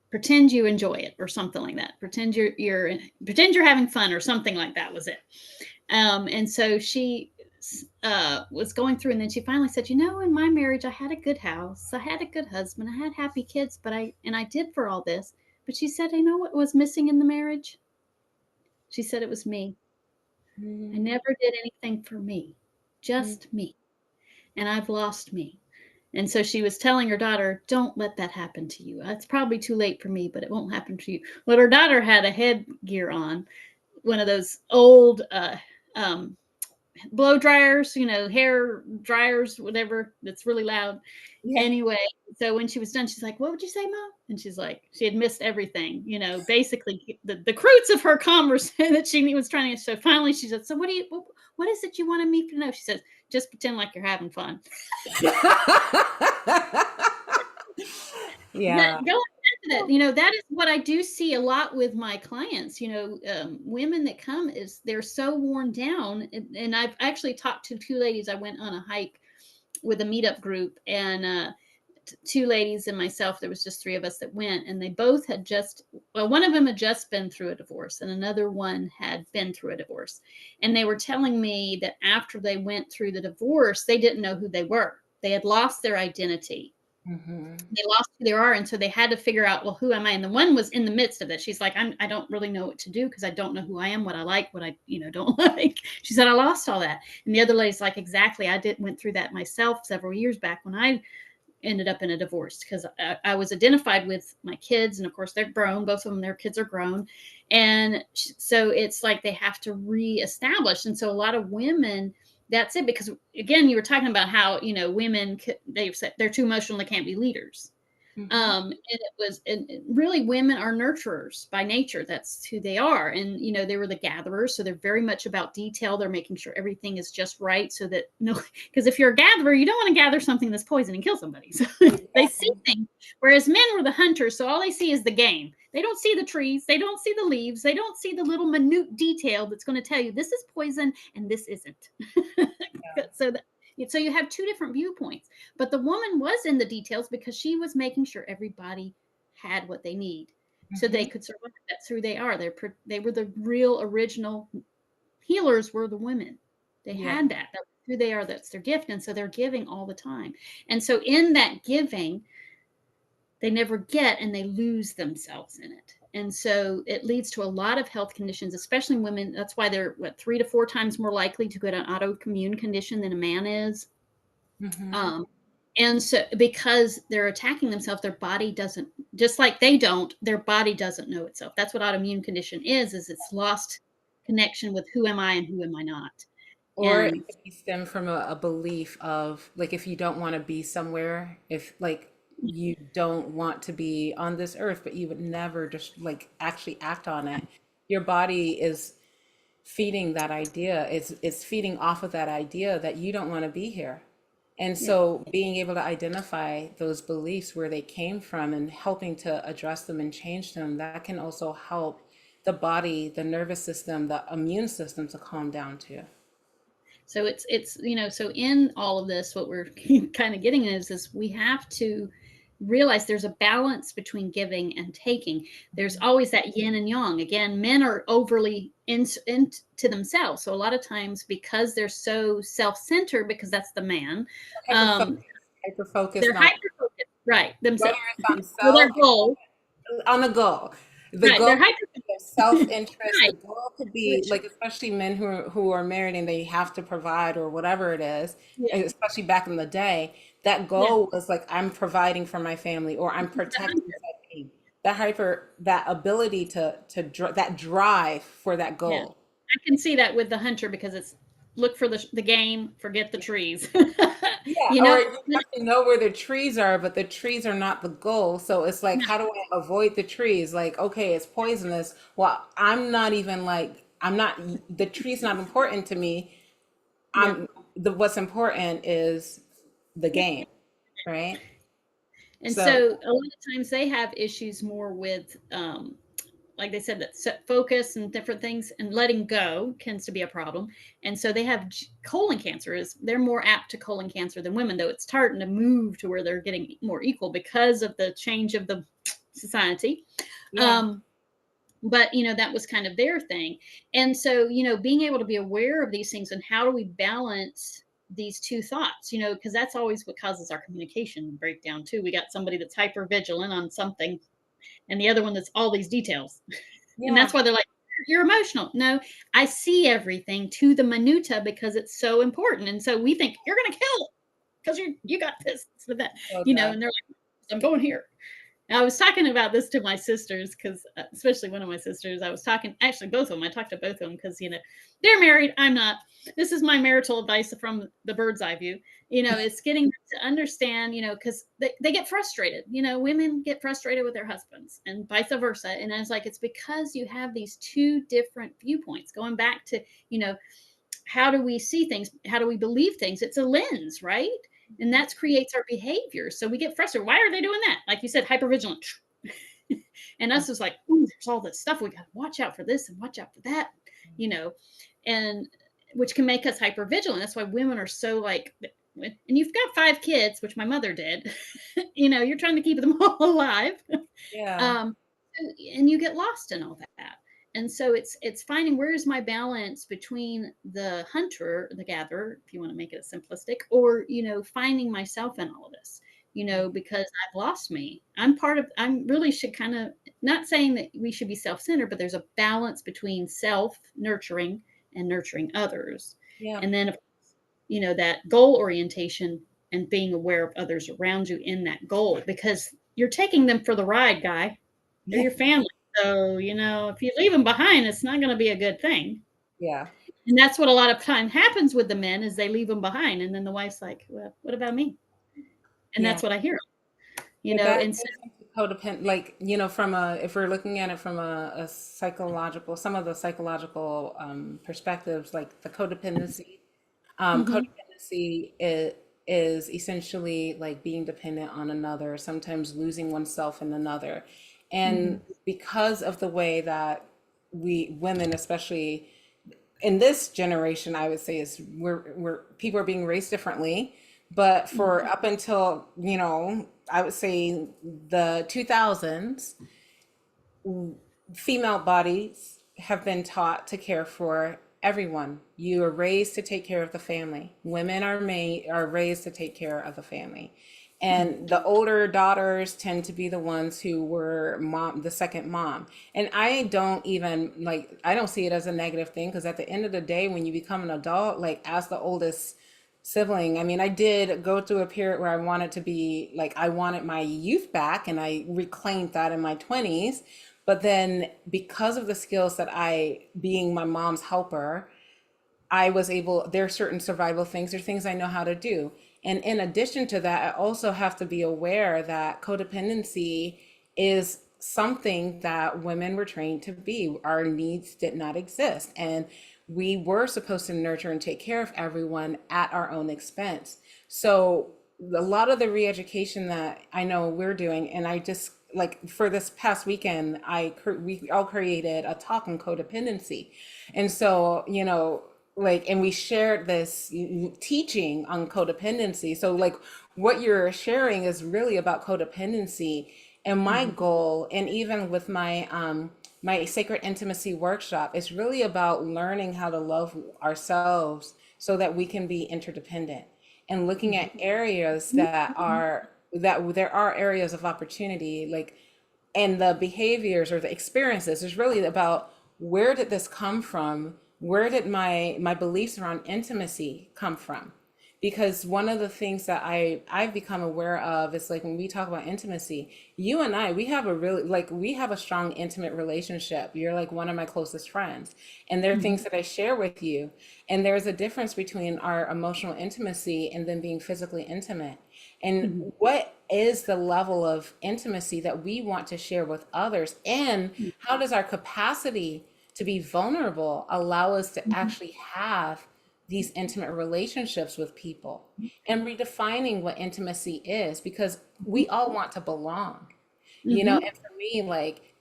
pretend you enjoy it or something like that. Pretend you're having fun or something like that was it. And so she was going through, and then she finally said, in my marriage, I had a good house, I had a good husband, I had happy kids, but I did for all this. But she said, what was missing in the marriage? She said it was me. I Mhm. never did anything for me, just me. And I've lost me. And so she was telling her daughter, don't let that happen to you. It's probably too late for me, but it won't happen to you. Well, her daughter had a headgear on, one of those old um, blow dryers, hair dryers, whatever, that's really loud. Yeah. Anyway, so when she was done, she's like, what would you say, Mom? And she's like, she had missed everything, basically the fruits of her conversation that she was trying to. So finally she said, so what is it you wanted me to know? She says, just pretend like you're having fun. But Yeah. going back to that, that is what I do see a lot with my clients. Women that come is they're so worn down, and I've actually talked to two ladies. I went on a hike with a meetup group, and two ladies and myself. There was just three of us that went, and they both had one of them had just been through a divorce, and another one had been through a divorce, and they were telling me that after they went through the divorce, they didn't know who they were. They had lost their identity, Hmm. they lost who they are, and so they had to figure out, well, who am I? And the one was in the midst of it. She's like, I don't really know what to do because I don't know who I am, what I like, what I don't like. She said, I lost all that. And the other lady's like, exactly, went through that myself several years back when I ended up in a divorce, because I was identified with my kids, and of course they're grown, both of them, their kids are grown, and so it's like they have to reestablish. And so a lot of women, that's it, because again, you were talking about how women, they've said they're too emotional, they can't be leaders. Hmm. And really, women are nurturers by nature. That's who they are. And, they were the gatherers. So they're very much about detail. They're making sure everything is just right, so that, because if you're a gatherer, you don't want to gather something that's poison and kill somebody. So they see things, whereas men were the hunters. So all they see is the game. They don't see the trees. They don't see the leaves. They don't see the little minute detail that's going to tell you this is poison and this isn't. so that, so you have two different viewpoints, but the woman was in the details because she was making sure everybody had what they need so they Hmm. could survive. That's who they are. They were the real original healers, were the women. They Yeah. had that. That's who they are. That's their gift. And so they're giving all the time. And so in that giving, they never get, and they lose themselves in it. And so it leads to a lot of health conditions, especially in women. That's why they're 3 to 4 times more likely to get an autoimmune condition than a man is. Hmm. Um, and so because they're attacking themselves, their body doesn't, just like they don't, their body doesn't know itself. That's what autoimmune condition is it's lost connection with who am I and who am I not. Or it And could be stem from a belief of like if you don't want to be somewhere, if like you don't want to be on this earth, but you would never just like actually act on it, your body is feeding that idea. It's feeding off of that idea that you don't want to be here. And yeah. so being able to identify those beliefs where they came from and helping to address them and change them, that can also help the body, the nervous system, the immune system to calm down too. So it's so in all of this, what we're kind of getting is we have to realize there's a balance between giving and taking. There's always that yin and yang. Again, men are overly into themselves. So a lot of times, because they're so self-centered, because that's the man, Hyper focus, hyper focus, they're not hyper focused, right, whether themselves, it's on for their self goal. or on the goal. The Right. goal They're could be their self-interest. The right, goal could be which like, especially men who are married and they have to provide or whatever it is, yeah, especially back in the day, that yeah, goal was like, I'm providing for my family or I'm protecting something. That ability that drive for that yeah. goal. I can see that with the hunter because it's look for the game, forget the trees. Yeah, You or know? you have to know where the trees are, but the trees are not the goal. So it's like, No, how do I avoid the trees? Like, okay, it's poisonous. Well, I'm not, the tree's not important to me. yeah. What's important is the Yeah. game, right? And So, so a lot of times they have issues more with, like they said, that focus and different things and letting go tends to be a problem. And so they have colon cancer is they're more apt to colon cancer than women, though it's starting to move to where they're getting more equal because of the change of the society. yeah, Um, but that was kind of their thing. And so being able to be aware of these things and how do we balance these two thoughts, because that's always what causes our communication breakdown too. We got somebody that's hyper vigilant on something and the other one that's all these details. And that's yeah, why they're like, you're emotional. No, I see everything to the minuta because it's so important. And so we think you're gonna kill it because you got this with that, so that, and they're like, I'm going here. I was talking about this to my sisters because, especially one of my sisters, I was talking, actually, both of them. I talked to both of them because, they're married. I'm not. This is my marital advice from the bird's eye view. It's getting them to understand, because they get frustrated. Women get frustrated with their husbands and vice versa. And I was like, it's because you have these two different viewpoints going back to, how do we see things? How do we believe things? It's a lens, right? And that creates our behavior. So we get frustrated. Why are they doing that? Like you said, hypervigilant. And us is like, ooh, there's all this stuff. We got to watch out for this and watch out for that, you know, and which can make us hypervigilant. That's why women are so like, and you've got 5 kids, which my mother did, you're trying to keep them all alive. yeah, Um, and you get lost in all that. And so it's finding where's my balance between the hunter, the gatherer, if you want to make it simplistic, or finding myself in all of this. Because I've lost me. I'm really should kind of not saying that we should be self-centered, but there's a balance between self nurturing and nurturing others. yeah, And then that goal orientation and being aware of others around you in that goal because you're taking them for the ride, guy. They're yeah, your family. So, if you leave them behind, it's not going to be a good thing. yeah, And that's what a lot of time happens with the men is they leave them behind. And then the wife's like, well, what about me? And yeah. that's what I hear, But that and so, goes into codependent, like, if we're looking at it from a psychological, some of the psychological perspectives, like the codependency. mhm, Codependency is essentially like being dependent on another, sometimes losing oneself in another. And mhm, because of the way that we women, especially in this generation, I would say is we're people are being raised differently. But for mhm, up until, I would say the 2000s, female bodies have been taught to care for everyone. You are raised to take care of the family. Women are raised to take care of the family. And the older daughters tend to be the ones who were the second mom. And I don't see it as a negative thing because at the end of the day, when you become an adult, like as the oldest sibling, I mean, I did go through a period where I wanted to be like, I wanted my youth back and I reclaimed that in my 20s. But then because of the skills that being my mom's helper, there are certain survival things, there are things I know how to do. And in addition to that, I also have to be aware that codependency is something that women were trained to be. Our needs did not exist. And we were supposed to nurture and take care of everyone at our own expense. So a lot of the re-education that I know we're doing, and I just like for this past weekend, we all created a talk on codependency, and so like, and we shared this teaching on codependency. So like what you're sharing is really about codependency, and my mhm, goal, and even with my sacred intimacy workshop, is really about learning how to love ourselves so that we can be interdependent and looking at mhm, areas that there are areas of opportunity, like and the behaviors or the experiences is really about, where did this come from? Where did my beliefs around intimacy come from? Because one of the things that I've become aware of is, like, when we talk about intimacy, you and I, we have a really, like, we have a strong intimate relationship. You're like one of my closest friends, and there are Mhm. things that I share with you, and there's a difference between our emotional intimacy and then being physically intimate. And Mhm. what is the level of intimacy that we want to share with others, and how does our capacity to be vulnerable allow us to Mhm. actually have these intimate relationships with people, and redefining what intimacy is, because we all want to belong, Mhm. and for me, like,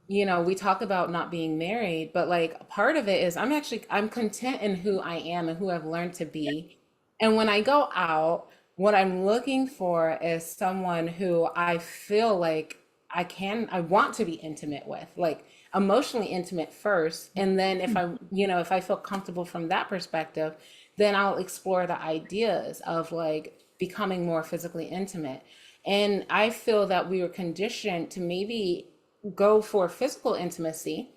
we talk about not being married, but like part of it is, I'm content in who I am and who I've learned to be. And when I go out, what I'm looking for is someone who I feel like I want to be intimate with, like emotionally intimate first. And then if I feel comfortable from that perspective, then I'll explore the ideas of like becoming more physically intimate. And I feel that we were conditioned to maybe go for physical intimacy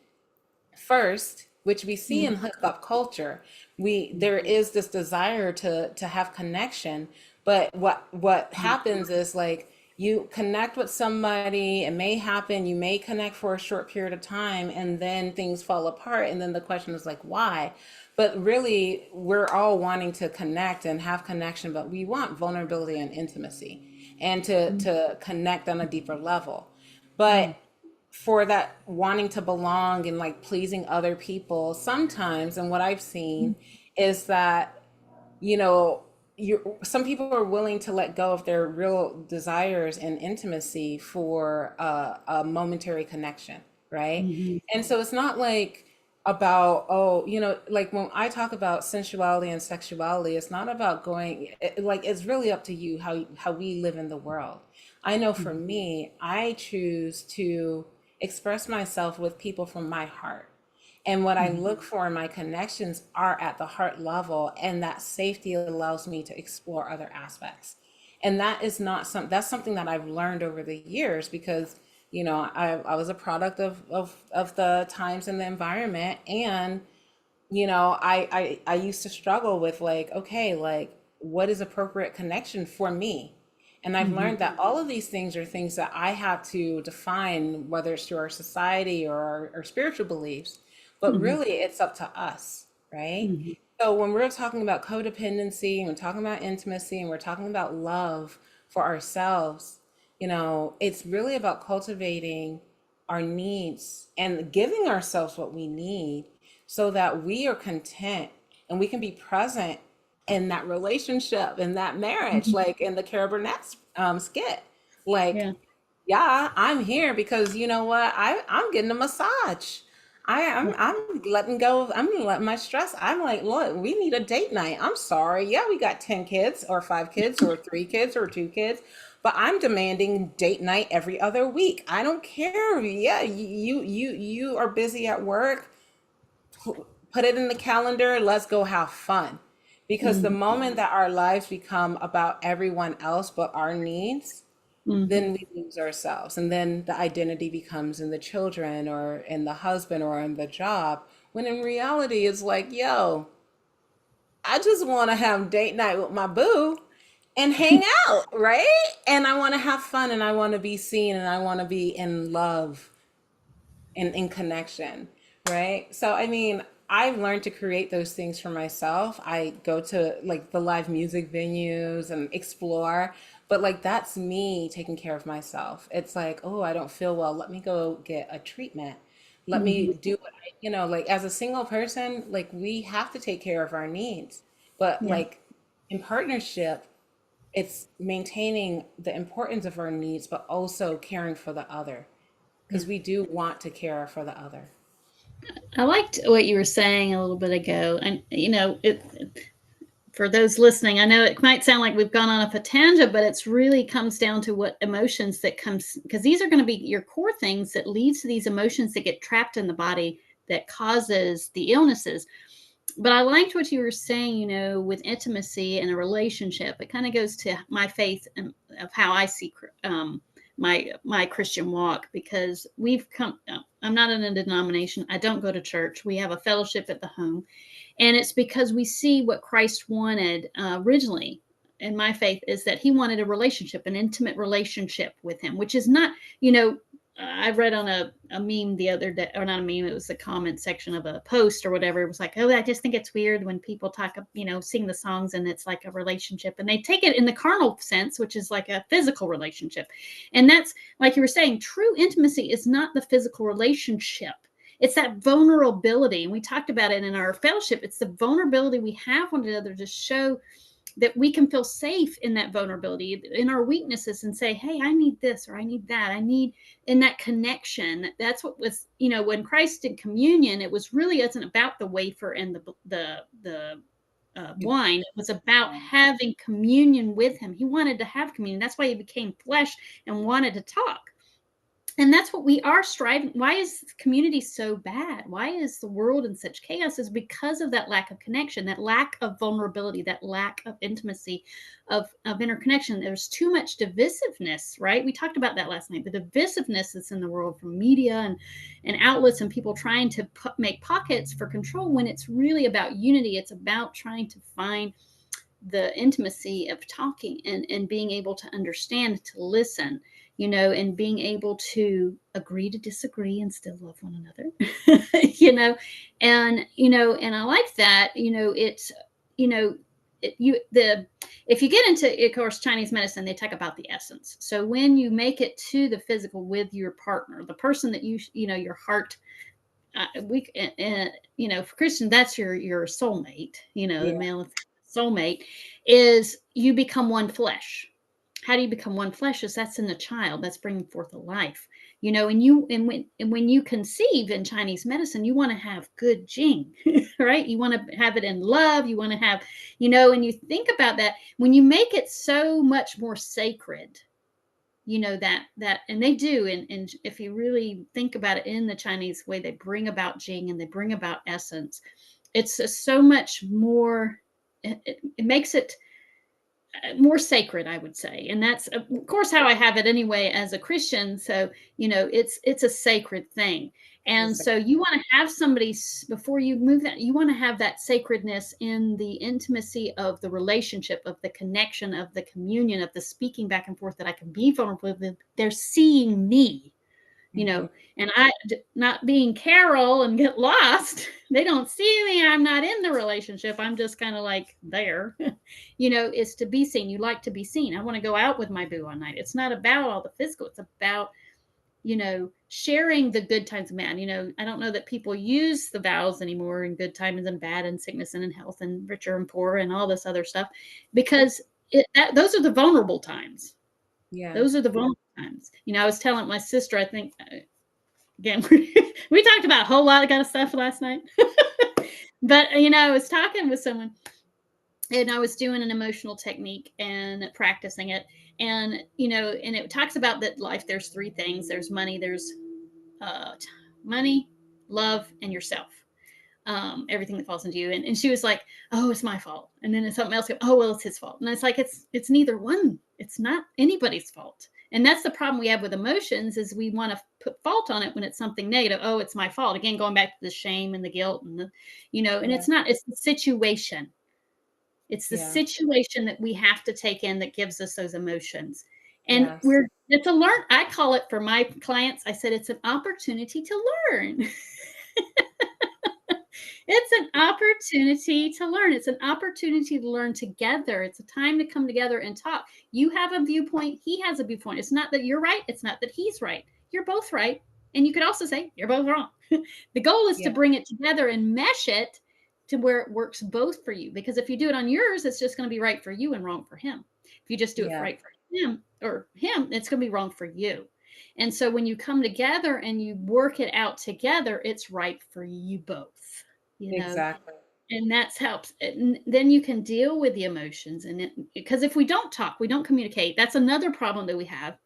first, which we see in Mhm. hookup culture. There is this desire to have connection, but what happens is, like, you connect with somebody, it may happen, you may connect for a short period of time, and then things fall apart, and then the question is like, why? But really, we're all wanting to connect and have connection, but we want vulnerability and intimacy, and to connect on a deeper level. But Mhm. for that wanting to belong and like pleasing other people sometimes, and what I've seen is that, you know some people are willing to let go of their real desires and intimacy for a momentary connection, right? Mhm. And so it's not like about, oh, like when I talk about sensuality and sexuality, it's not about like, it's really up to you how we live in the world. I know for Mhm. me, I choose to express myself with people from my heart. And what I Mhm. look for in my connections are at the heart level, and that safety allows me to explore other aspects. And that is not that's something that I've learned over the years, because I was a product of the times and the environment. And I used to struggle with, like, okay, like, what is appropriate connection for me? And I've Mhm. learned that all of these things are things that I have to define, whether it's through our society or our spiritual beliefs. But Mhm. really, it's up to us, right? Mhm. So when we're talking about codependency, and we're talking about intimacy, and we're talking about love for ourselves, it's really about cultivating our needs and giving ourselves what we need, so that we are content and we can be present in that relationship, in that marriage, Mhm. like in the Carol Burnett skit. Like, Yeah. yeah, I'm here because you know what? I'm getting a massage. I'm letting go of, I'm letting my stress. I'm like, look, we need a date night. I'm sorry. Yeah, we got 10 kids or 5 kids or 3 kids or 2 kids, but I'm demanding date night every other week. I don't care. Yeah, you are busy at work. Put it in the calendar. Let's go have fun. Because the Mhm. moment that our lives become about everyone else but our needs, Mhm. then we lose ourselves. And then the identity becomes in the children or in the husband or in the job. When in reality, it's like, yo, I just want to have date night with my boo and hang out, right? And I want to have fun, and I want to be seen, and I want to be in love and in connection, right? So, I mean, I've learned to create those things for myself. I go to like the live music venues and explore, but like that's me taking care of myself. It's like, oh, I don't feel well. Let me go get a treatment. Let Mhm. me do what like as a single person, like we have to take care of our needs. But Yeah. like in partnership, it's maintaining the importance of our needs, but also caring for the other, Yeah. because we do want to care for the other. I liked what you were saying a little bit ago, and for those listening, I know it might sound like we've gone off a tangent, but it's really comes down to what emotions that comes, because these are going to be your core things that leads to these emotions that get trapped in the body that causes the illnesses. But I liked what you were saying, with intimacy and a relationship. It kind of goes to my faith and of how I see my Christian walk, because we've come, I'm not in a denomination. I don't go to church. We have a fellowship at the home. And it's because we see what Christ wanted originally in my faith, is that he wanted a relationship, an intimate relationship with him, which is not, I read on a meme the other day, or not a meme, it was the comment section of a post or whatever. It was like, oh, I just think it's weird when people talk, sing the songs and it's like a relationship, and they take it in the carnal sense, which is like a physical relationship. And that's, like you were saying, true intimacy is not the physical relationship. It's that vulnerability. And we talked about it in our fellowship. It's the vulnerability we have one another to show that we can feel safe in that vulnerability, in our weaknesses, and say, hey, I need this, or I need that. I need, in that connection. That's what was, when Christ did communion, it was really, isn't about the wafer and the wine. It was about having communion with him. He wanted to have communion. That's why he became flesh and wanted to talk. And that's what we are striving. Why is community so bad? Why is the world in such chaos? Is because of that lack of connection, that lack of vulnerability, that lack of intimacy, of interconnection. There's too much divisiveness, right? We talked about that last night. The divisiveness that's in the world from media and outlets, and people trying to make pockets for control, when it's really about unity. It's about trying to find the intimacy of talking and being able to understand, to listen, and being able to agree to disagree and still love one another, and I like that, it's, if you get into, of course, Chinese medicine, they talk about the essence. So when you make it to the physical with your partner, the person that your heart, for Christian, that's your soulmate, the male soulmate, is you become one flesh. How do you become one flesh? Is that's in the child, that's bringing forth a life, and when you conceive in Chinese medicine, you want to have good jing, right? You want to have it in love. You want to have, and you think about that when you make it so much more sacred, that and they do, and if you really think about it, in the Chinese way, they bring about jing and they bring about essence. It's so much more, it makes it more sacred, I would say. And that's, of course, how I have it anyway as a Christian. So, it's a sacred thing. And so you want to have somebody, before you move that, you want to have that sacredness in the intimacy of the relationship, of the connection, of the communion, of the speaking back and forth, that I can be vulnerable with them. They're seeing me, and I, not being Carol and get lost, they don't see me. I'm not in the relationship. I'm just kind of like there, is to be seen. You like to be seen. I want to go out with my boo one night. It's not about all the physical. It's about, sharing the good times, man. I don't know that people use the vows anymore, in good times and bad, and sickness and in health, and richer and poor, and all this other stuff, because those are the vulnerable times. Yeah. Those are the vulnerable times. I was telling my sister, I think, again, we talked about a whole lot of kind of stuff last night. But, I was talking with someone, and I was doing an emotional technique and practicing it. And, and it talks about that life, there's three things. There's money, there's money, love, and yourself. Everything that falls into you. And she was like, oh, it's my fault. And then something else goes, oh, well, it's his fault. And it's like, it's neither one. It's not anybody's fault. And that's the problem we have with emotions, is we want to put fault on it when it's something negative. Oh, it's my fault. Again, going back to the shame and the guilt and the, and it's not, it's the situation. It's the situation that we have to take in that gives us those emotions. And it's a learn. I call it, for my clients, I said, it's an opportunity to learn. It's an opportunity to learn. It's an opportunity to learn together. It's a time to come together and talk. You have a viewpoint. He has a viewpoint. It's not that you're right. It's not that he's right. You're both right. And you could also say you're both wrong. The goal is to bring it together and mesh it to where it works both for you. Because if you do it on yours, it's just going to be right for you and wrong for him. If you just do it right for him, it's going to be wrong for you. And so when you come together and you work it out together, it's right for you both. Exactly. And that's helps. And then you can deal with the emotions. And because if we don't talk, we don't communicate, that's another problem that we have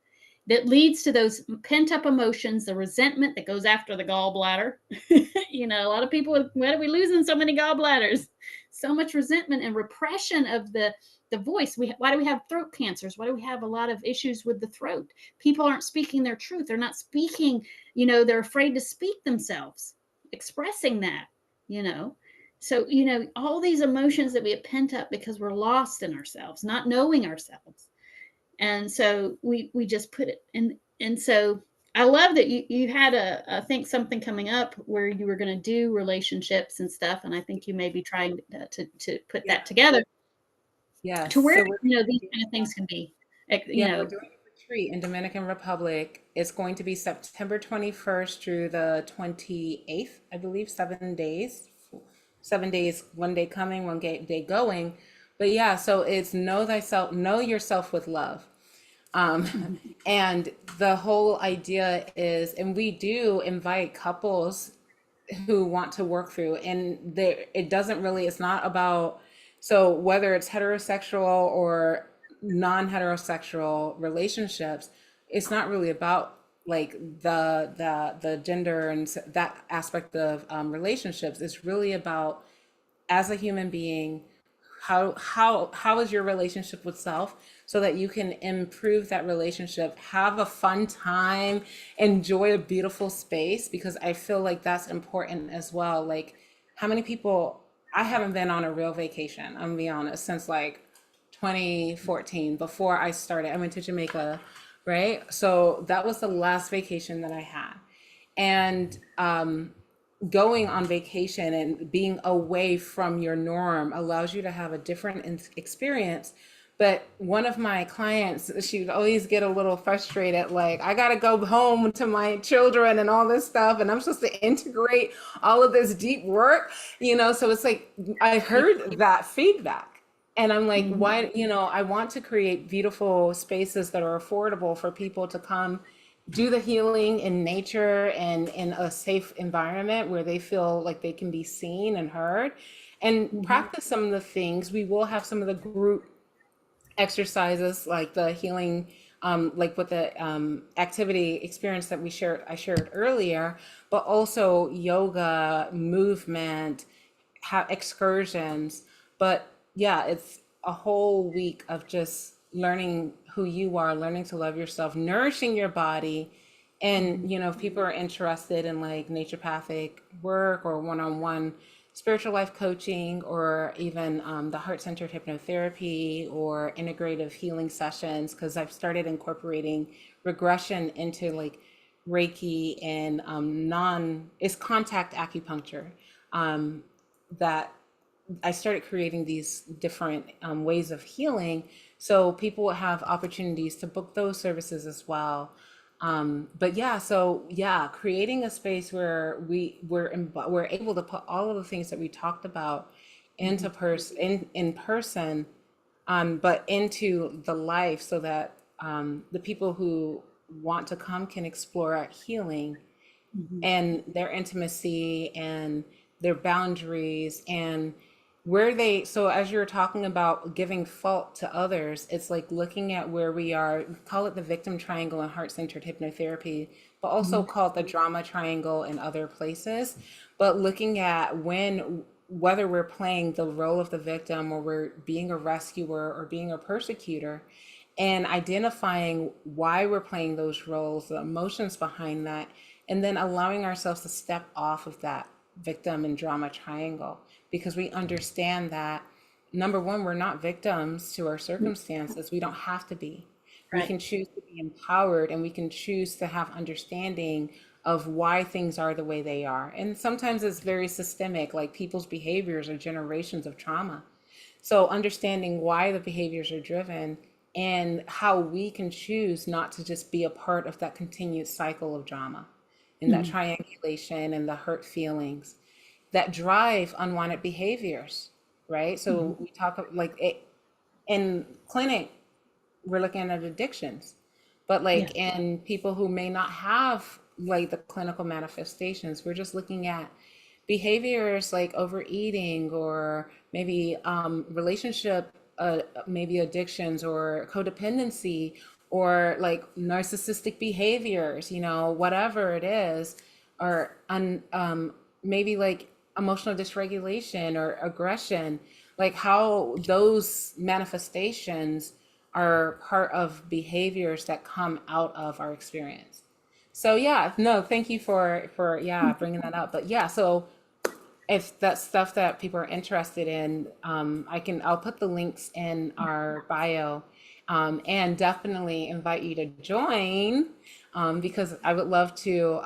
that leads to those pent up emotions, the resentment that goes after the gallbladder. A lot of people, why are we losing so many gallbladders? so much resentment and repression of the voice. Why do we have throat cancers? Why do we have a lot of issues with the throat? People aren't speaking their truth. They're not speaking, they're afraid to speak themselves, expressing that, you know. So, all these emotions that we have pent up because we're lost in ourselves, not knowing ourselves. And so we just put it in. And so I love that you had I think something coming up where you were going to do relationships and stuff. And I think you may be trying to put Yeah. that together to Yes. where, So we're these kind of things can be, yeah, we're doing a retreat in Dominican Republic. It's going to be September 21st through the 28th, I believe, 7 days. 7 days, one day coming, day going. But yeah, so it's know thyself, know yourself with love. Um, and the whole idea is, and we do invite couples who want to work through, and there, it doesn't really, it's not about, so whether it's heterosexual or non-heterosexual relationships, it's not really about like the gender and that aspect of relationships. It's really about, as a human being, how is your relationship with self, so that you can improve that relationship, have a fun time, enjoy a beautiful space, because I feel like that's important as well. Like, how many people, I haven't been on a real vacation, I'm gonna be honest, since like 2014. Before I started, I went to Jamaica, right? So that was the last vacation that I had. And going on vacation and being away from your norm allows you to have a different experience. But one of my clients, she would always get a little frustrated, like, I got to go home to my children and all this stuff, and I'm supposed to integrate all of this deep work, So it's like, I heard that feedback. And I'm like, Mhm. why, I want to create beautiful spaces that are affordable for people to come do the healing in nature and in a safe environment where they feel like they can be seen and heard, and Mhm. practice some of the things. We will have some of the group exercises, like the healing, like with the activity experience that I shared earlier, but also yoga, movement, excursions. But yeah, it's a whole week of just learning who you are, learning to love yourself, nourishing your body. And, Mhm. if people are interested in like naturopathic work or one-on-one spiritual life coaching, or even the heart-centered hypnotherapy or integrative healing sessions, because I've started incorporating regression into like Reiki and it's contact acupuncture, that I started creating these different ways of healing, so people will have opportunities to book those services as well. But yeah, so yeah, creating a space where we're able to put all of the things that we talked about into Mhm. in person, but into the life, so that the people who want to come can explore our healing Mhm. and their intimacy and their boundaries, and where they, so as you're talking about giving fault to others, it's like looking at where we are, call it the victim triangle in heart-centered hypnotherapy, but also Mhm. call it the drama triangle in other places. But looking at when, whether we're playing the role of the victim, or we're being a rescuer or being a persecutor, and identifying why we're playing those roles, the emotions behind that, and then allowing ourselves to step off of that victim and drama triangle, because we understand that, number one, we're not victims to our circumstances. We don't have to be. We Right. can choose to be empowered, and we can choose to have understanding of why things are the way they are. And sometimes it's very systemic, like people's behaviors are generations of trauma. So understanding why the behaviors are driven, and how we can choose not to just be a part of that continued cycle of drama and that Mhm. triangulation and the hurt feelings that drive unwanted behaviors, right? Mhm. So we talk like it in clinic, we're looking at addictions, but Yeah. like in people who may not have like the clinical manifestations, we're just looking at behaviors like overeating, or maybe relationship, maybe addictions or codependency, or like narcissistic behaviors, whatever it is, or maybe like emotional dysregulation or aggression, like how those manifestations are part of behaviors that come out of our experience. So yeah, no, thank you for yeah, bringing that up. But yeah, so if that's stuff that people are interested in, I'll put the links in our bio, and definitely invite you to join, because I would love to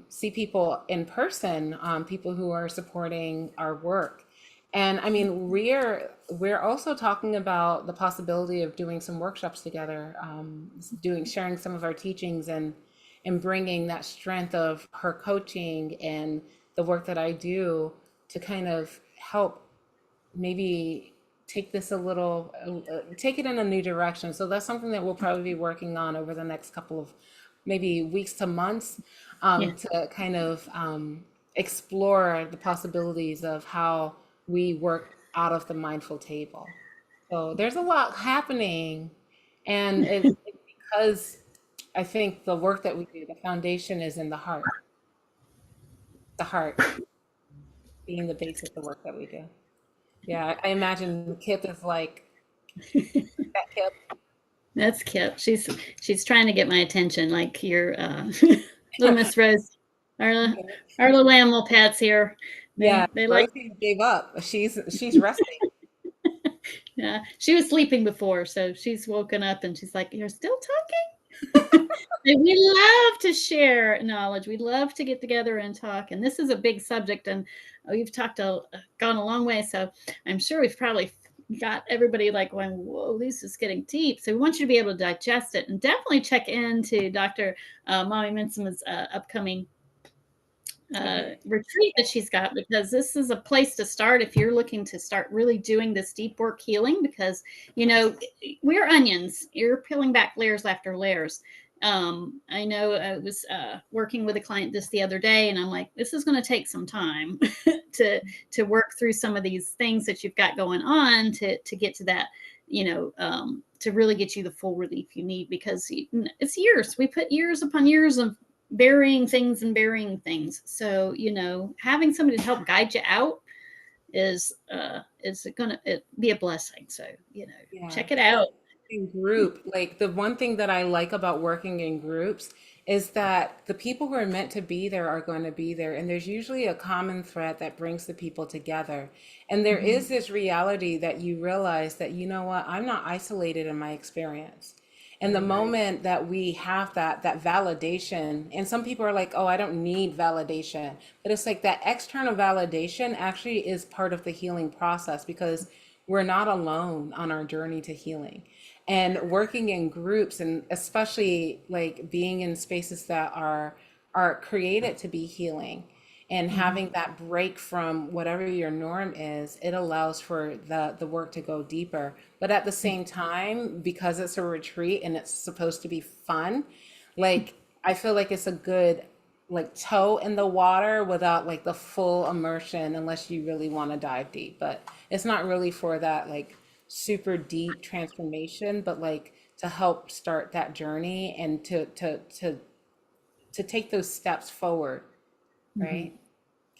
see people in person, people who are supporting our work. And I mean, we're also talking about the possibility of doing some workshops together, doing sharing some of our teachings and bringing that strength of her coaching and the work that I do to kind of help maybe take this a little, take it in a new direction. So that's something that we'll probably be working on over the next couple of maybe weeks to months, Yeah. to kind of explore the possibilities of how we work out of the mindful table. So there's a lot happening, and it's because I think the work that we do, the foundation is in the heart being the base of the work that we do. Yeah, I imagine Kip is like that Kip. That's Kip. She's trying to get my attention, like your little Miss Rose. Our little animal pets here. Yeah, They like. Rosie gave up. She's resting. Yeah, she was sleeping before, so she's woken up and she's like, "You're still talking." We love to share knowledge. We love to get together and talk. And this is a big subject, and we've gone a long way. So I'm sure we've probably got everybody like going, "Whoa, this is getting deep." So we want you to be able to digest it, and definitely check into Dr. Maame-Mensima's upcoming retreat that she's got, because this is a place to start if you're looking to start really doing this deep work healing, because we're onions, you're peeling back layers after layers. I know I was working with a client this the other day, and I'm like, this is going to take some time to work through some of these things that you've got going on to get to that, to really get you the full relief you need, because it's years. We put years upon years of burying things and burying things. So, having somebody to help guide you out is gonna be a blessing. So, Yeah. check it out. In group, like the one thing that I like about working in groups is that the people who are meant to be there are going to be there. And there's usually a common thread that brings the people together. And there Mhm. is this reality that you realize that, you know what, I'm not isolated in my experience. And the moment that we have that validation, and some people are like, oh, I don't need validation. But it's like that external validation actually is part of the healing process, because we're not alone on our journey to healing. And working in groups, and especially like being in spaces that are created to be healing, and Mhm. having that break from whatever your norm is, it allows for the work to go deeper. But at the same time, because it's a retreat and it's supposed to be fun, like I feel like it's a good like toe in the water without like the full immersion, unless you really want to dive deep. But it's not really for that like super deep transformation, but like to help start that journey and to take those steps forward, Mhm. right?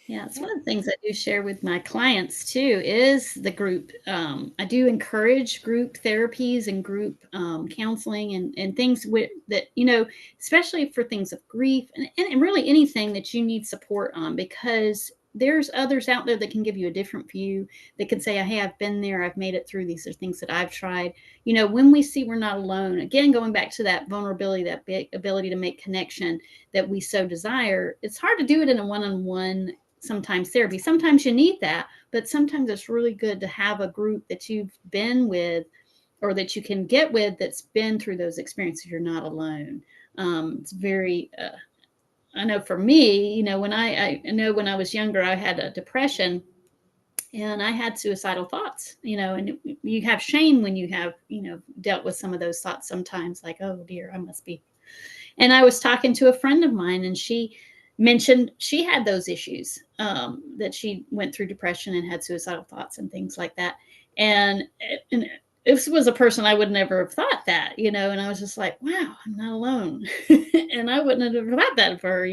Yeah, it's Yeah. one of the things I do share with my clients too is the group. I do encourage group therapies and group counseling and things that, especially for things of grief and really anything that you need support on, because there's others out there that can give you a different view, that can say, hey, I've been there, I've made it through, these are things that I've tried. When we see we're not alone, again, going back to that vulnerability, that big ability to make connection that we so desire, it's hard to do it in a one-on-one sometimes therapy. Sometimes you need that, but sometimes it's really good to have a group that you've been with or that you can get with that's been through those experiences. You're not alone. It's very, I know for me, I know when I was younger, I had a depression and I had suicidal thoughts, and you have shame when you have, dealt with some of those thoughts sometimes, like, oh dear, I must be. And I was talking to a friend of mine, and she mentioned she had those issues, that she went through depression and had suicidal thoughts and things like that. And this was a person I would never have thought that, and I was just like, wow, I'm not alone. And I wouldn't have thought that of her.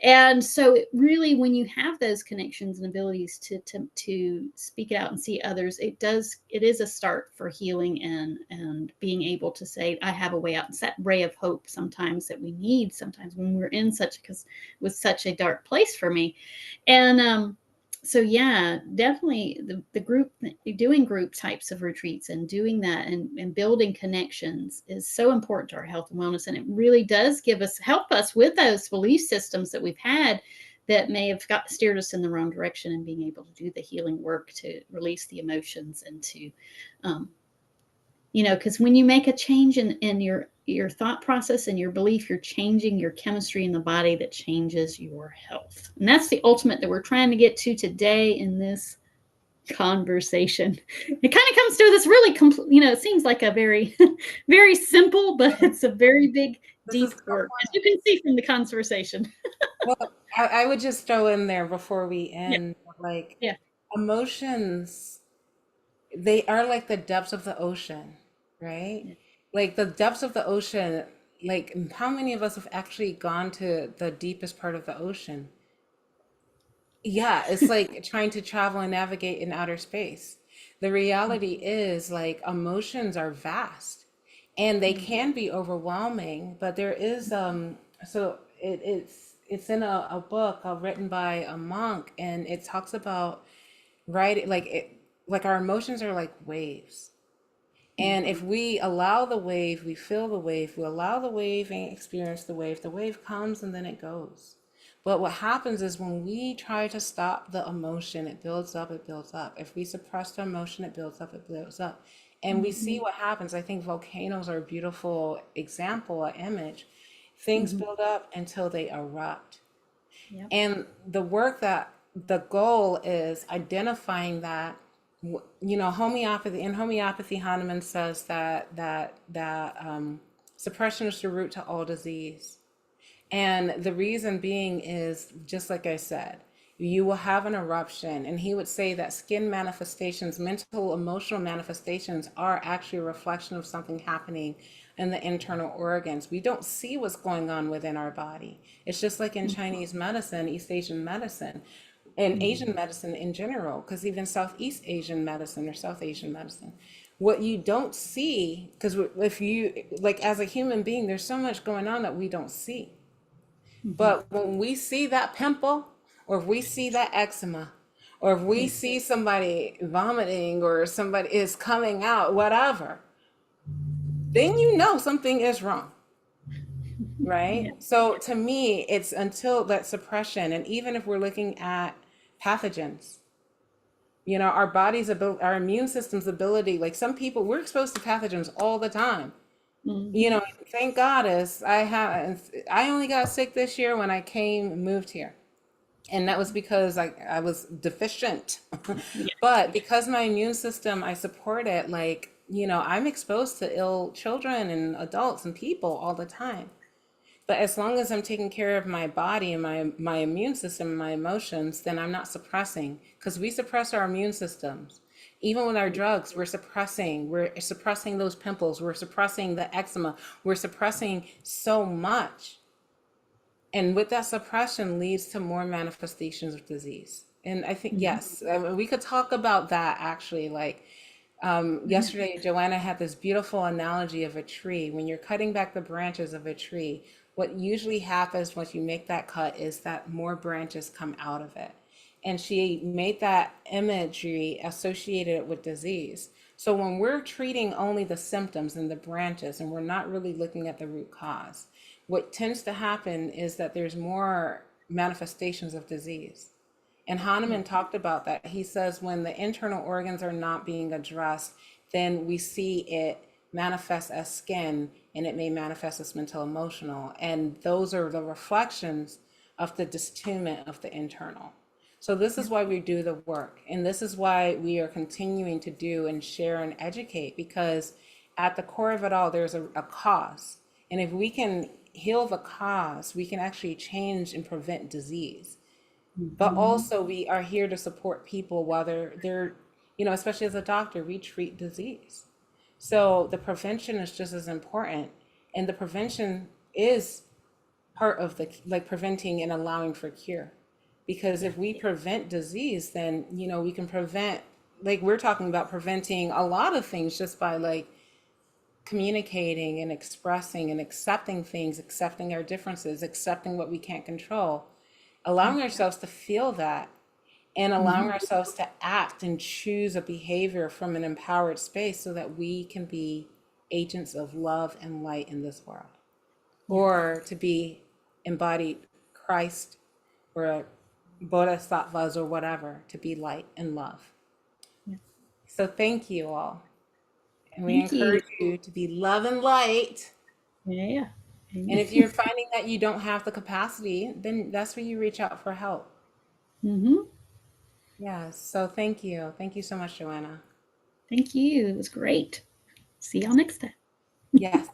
And so it really, when you have those connections and abilities to speak it out and see others, it is a start for healing and being able to say, I have a way out. It's that ray of hope sometimes that we need sometimes when we're in because with such a dark place for me. And so yeah, definitely the group, doing group types of retreats and doing that and building connections is so important to our health and wellness. And it really does help us with those belief systems that we've had that may have steered us in the wrong direction, and being able to do the healing work to release the emotions and to um, because when you make a change in your thought process and your belief, you're changing your chemistry in the body that changes your health. And that's the ultimate that we're trying to get to today in this conversation. It kind of comes to this really, it seems like a very, very simple, but it's a very big, This is deep so work, as fun. you can see from the conversation. Well, I would just throw in there before we Yeah, end, like yeah, emotions, they are like the depths of the ocean, right? yeah. Like the depths of the ocean, like how many of us have actually gone to the deepest part of the ocean? Yeah, it's like trying to travel and navigate in outer space. The reality is like emotions are vast and they Yeah. can be overwhelming, but there is so it's in a book written by a monk, and it talks about right like our emotions are like waves. And if Mhm. we allow the wave, we feel the wave, we allow the wave and experience the wave comes and then it goes. But what happens is when we try to stop the emotion, it builds up, it builds up. If we suppress the emotion, it builds up, it builds up. And we see Mhm. what happens. I think volcanoes are a beautiful example, an image. Things Mhm. build up until they erupt. Yep. And the goal is identifying that, homeopathy, in homeopathy, Hahnemann says that suppression is the root to all disease. And the reason being is just like I said, you will have an eruption. And he would say that skin manifestations, mental, emotional manifestations are actually a reflection of something happening in the internal organs. We don't see what's going on within our body. It's just like in Chinese medicine, East Asian medicine, and Mhm. Asian medicine in general, because even Southeast Asian medicine or South Asian medicine, what you don't see, because if you, like as a human being, there's so much going on that we don't see. Mhm. But when we see that pimple, or if we see that eczema, or if we Yeah. see somebody vomiting or somebody is coming out, whatever, then you know something is wrong, Yeah. right? So to me, it's until that suppression, and even if we're looking at pathogens, our body's ability, our immune system's ability, like some people, we're exposed to pathogens all the time. Mhm. Thank God is I only got sick this year when I came and moved here. And that was because I was deficient. Yeah. But because my immune system, I support it, like, I'm exposed to ill children and adults and people all the time. But as long as I'm taking care of my body and my immune system and my emotions, then I'm not suppressing, because we suppress our immune systems. Even with our drugs, we're suppressing those pimples, we're suppressing the eczema, we're suppressing so much. And with that suppression leads to more manifestations of disease. And I think, Mhm. yes, I mean, we could talk about that actually. Like yesterday, Joanna had this beautiful analogy of a tree. When you're cutting back the branches of a tree, what usually happens once you make that cut is that more branches come out of it. And she made that imagery associated it with disease. So when we're treating only the symptoms and the branches and we're not really looking at the root cause, what tends to happen is that there's more manifestations of disease. And Hahnemann talked about that. He says when the internal organs are not being addressed, then we see it manifest as skin, and it may manifest as mental emotional. And those are the reflections of the disattunement of the internal. So this is why we do the work. And this is why we are continuing to do and share and educate, because at the core of it all, there's a cause. And if we can heal the cause, we can actually change and prevent disease. But Mhm. also we are here to support people while they're especially as a doctor, we treat disease. So the prevention is just as important. And the prevention is part of the, like, preventing and allowing for cure. Because Yeah. if we prevent disease, then, we can prevent, like, we're talking about preventing a lot of things just by, like, communicating and expressing and accepting things, accepting our differences, accepting what we can't control, allowing ourselves to feel that, and allowing Mhm. ourselves to act and choose a behavior from an empowered space so that we can be agents of love and light in this world, Yeah. or to be embodied Christ or bodhisattvas or whatever, to be light and love. Yeah. So thank you all. And we Thank you. encourage you to be love and light. Yeah. And Amen. if you're finding that you don't have the capacity, then that's where you reach out for help. Hmm. Yes. So thank you. Thank you so much, Joanna. Thank you. It was great. See y'all next time. Yes.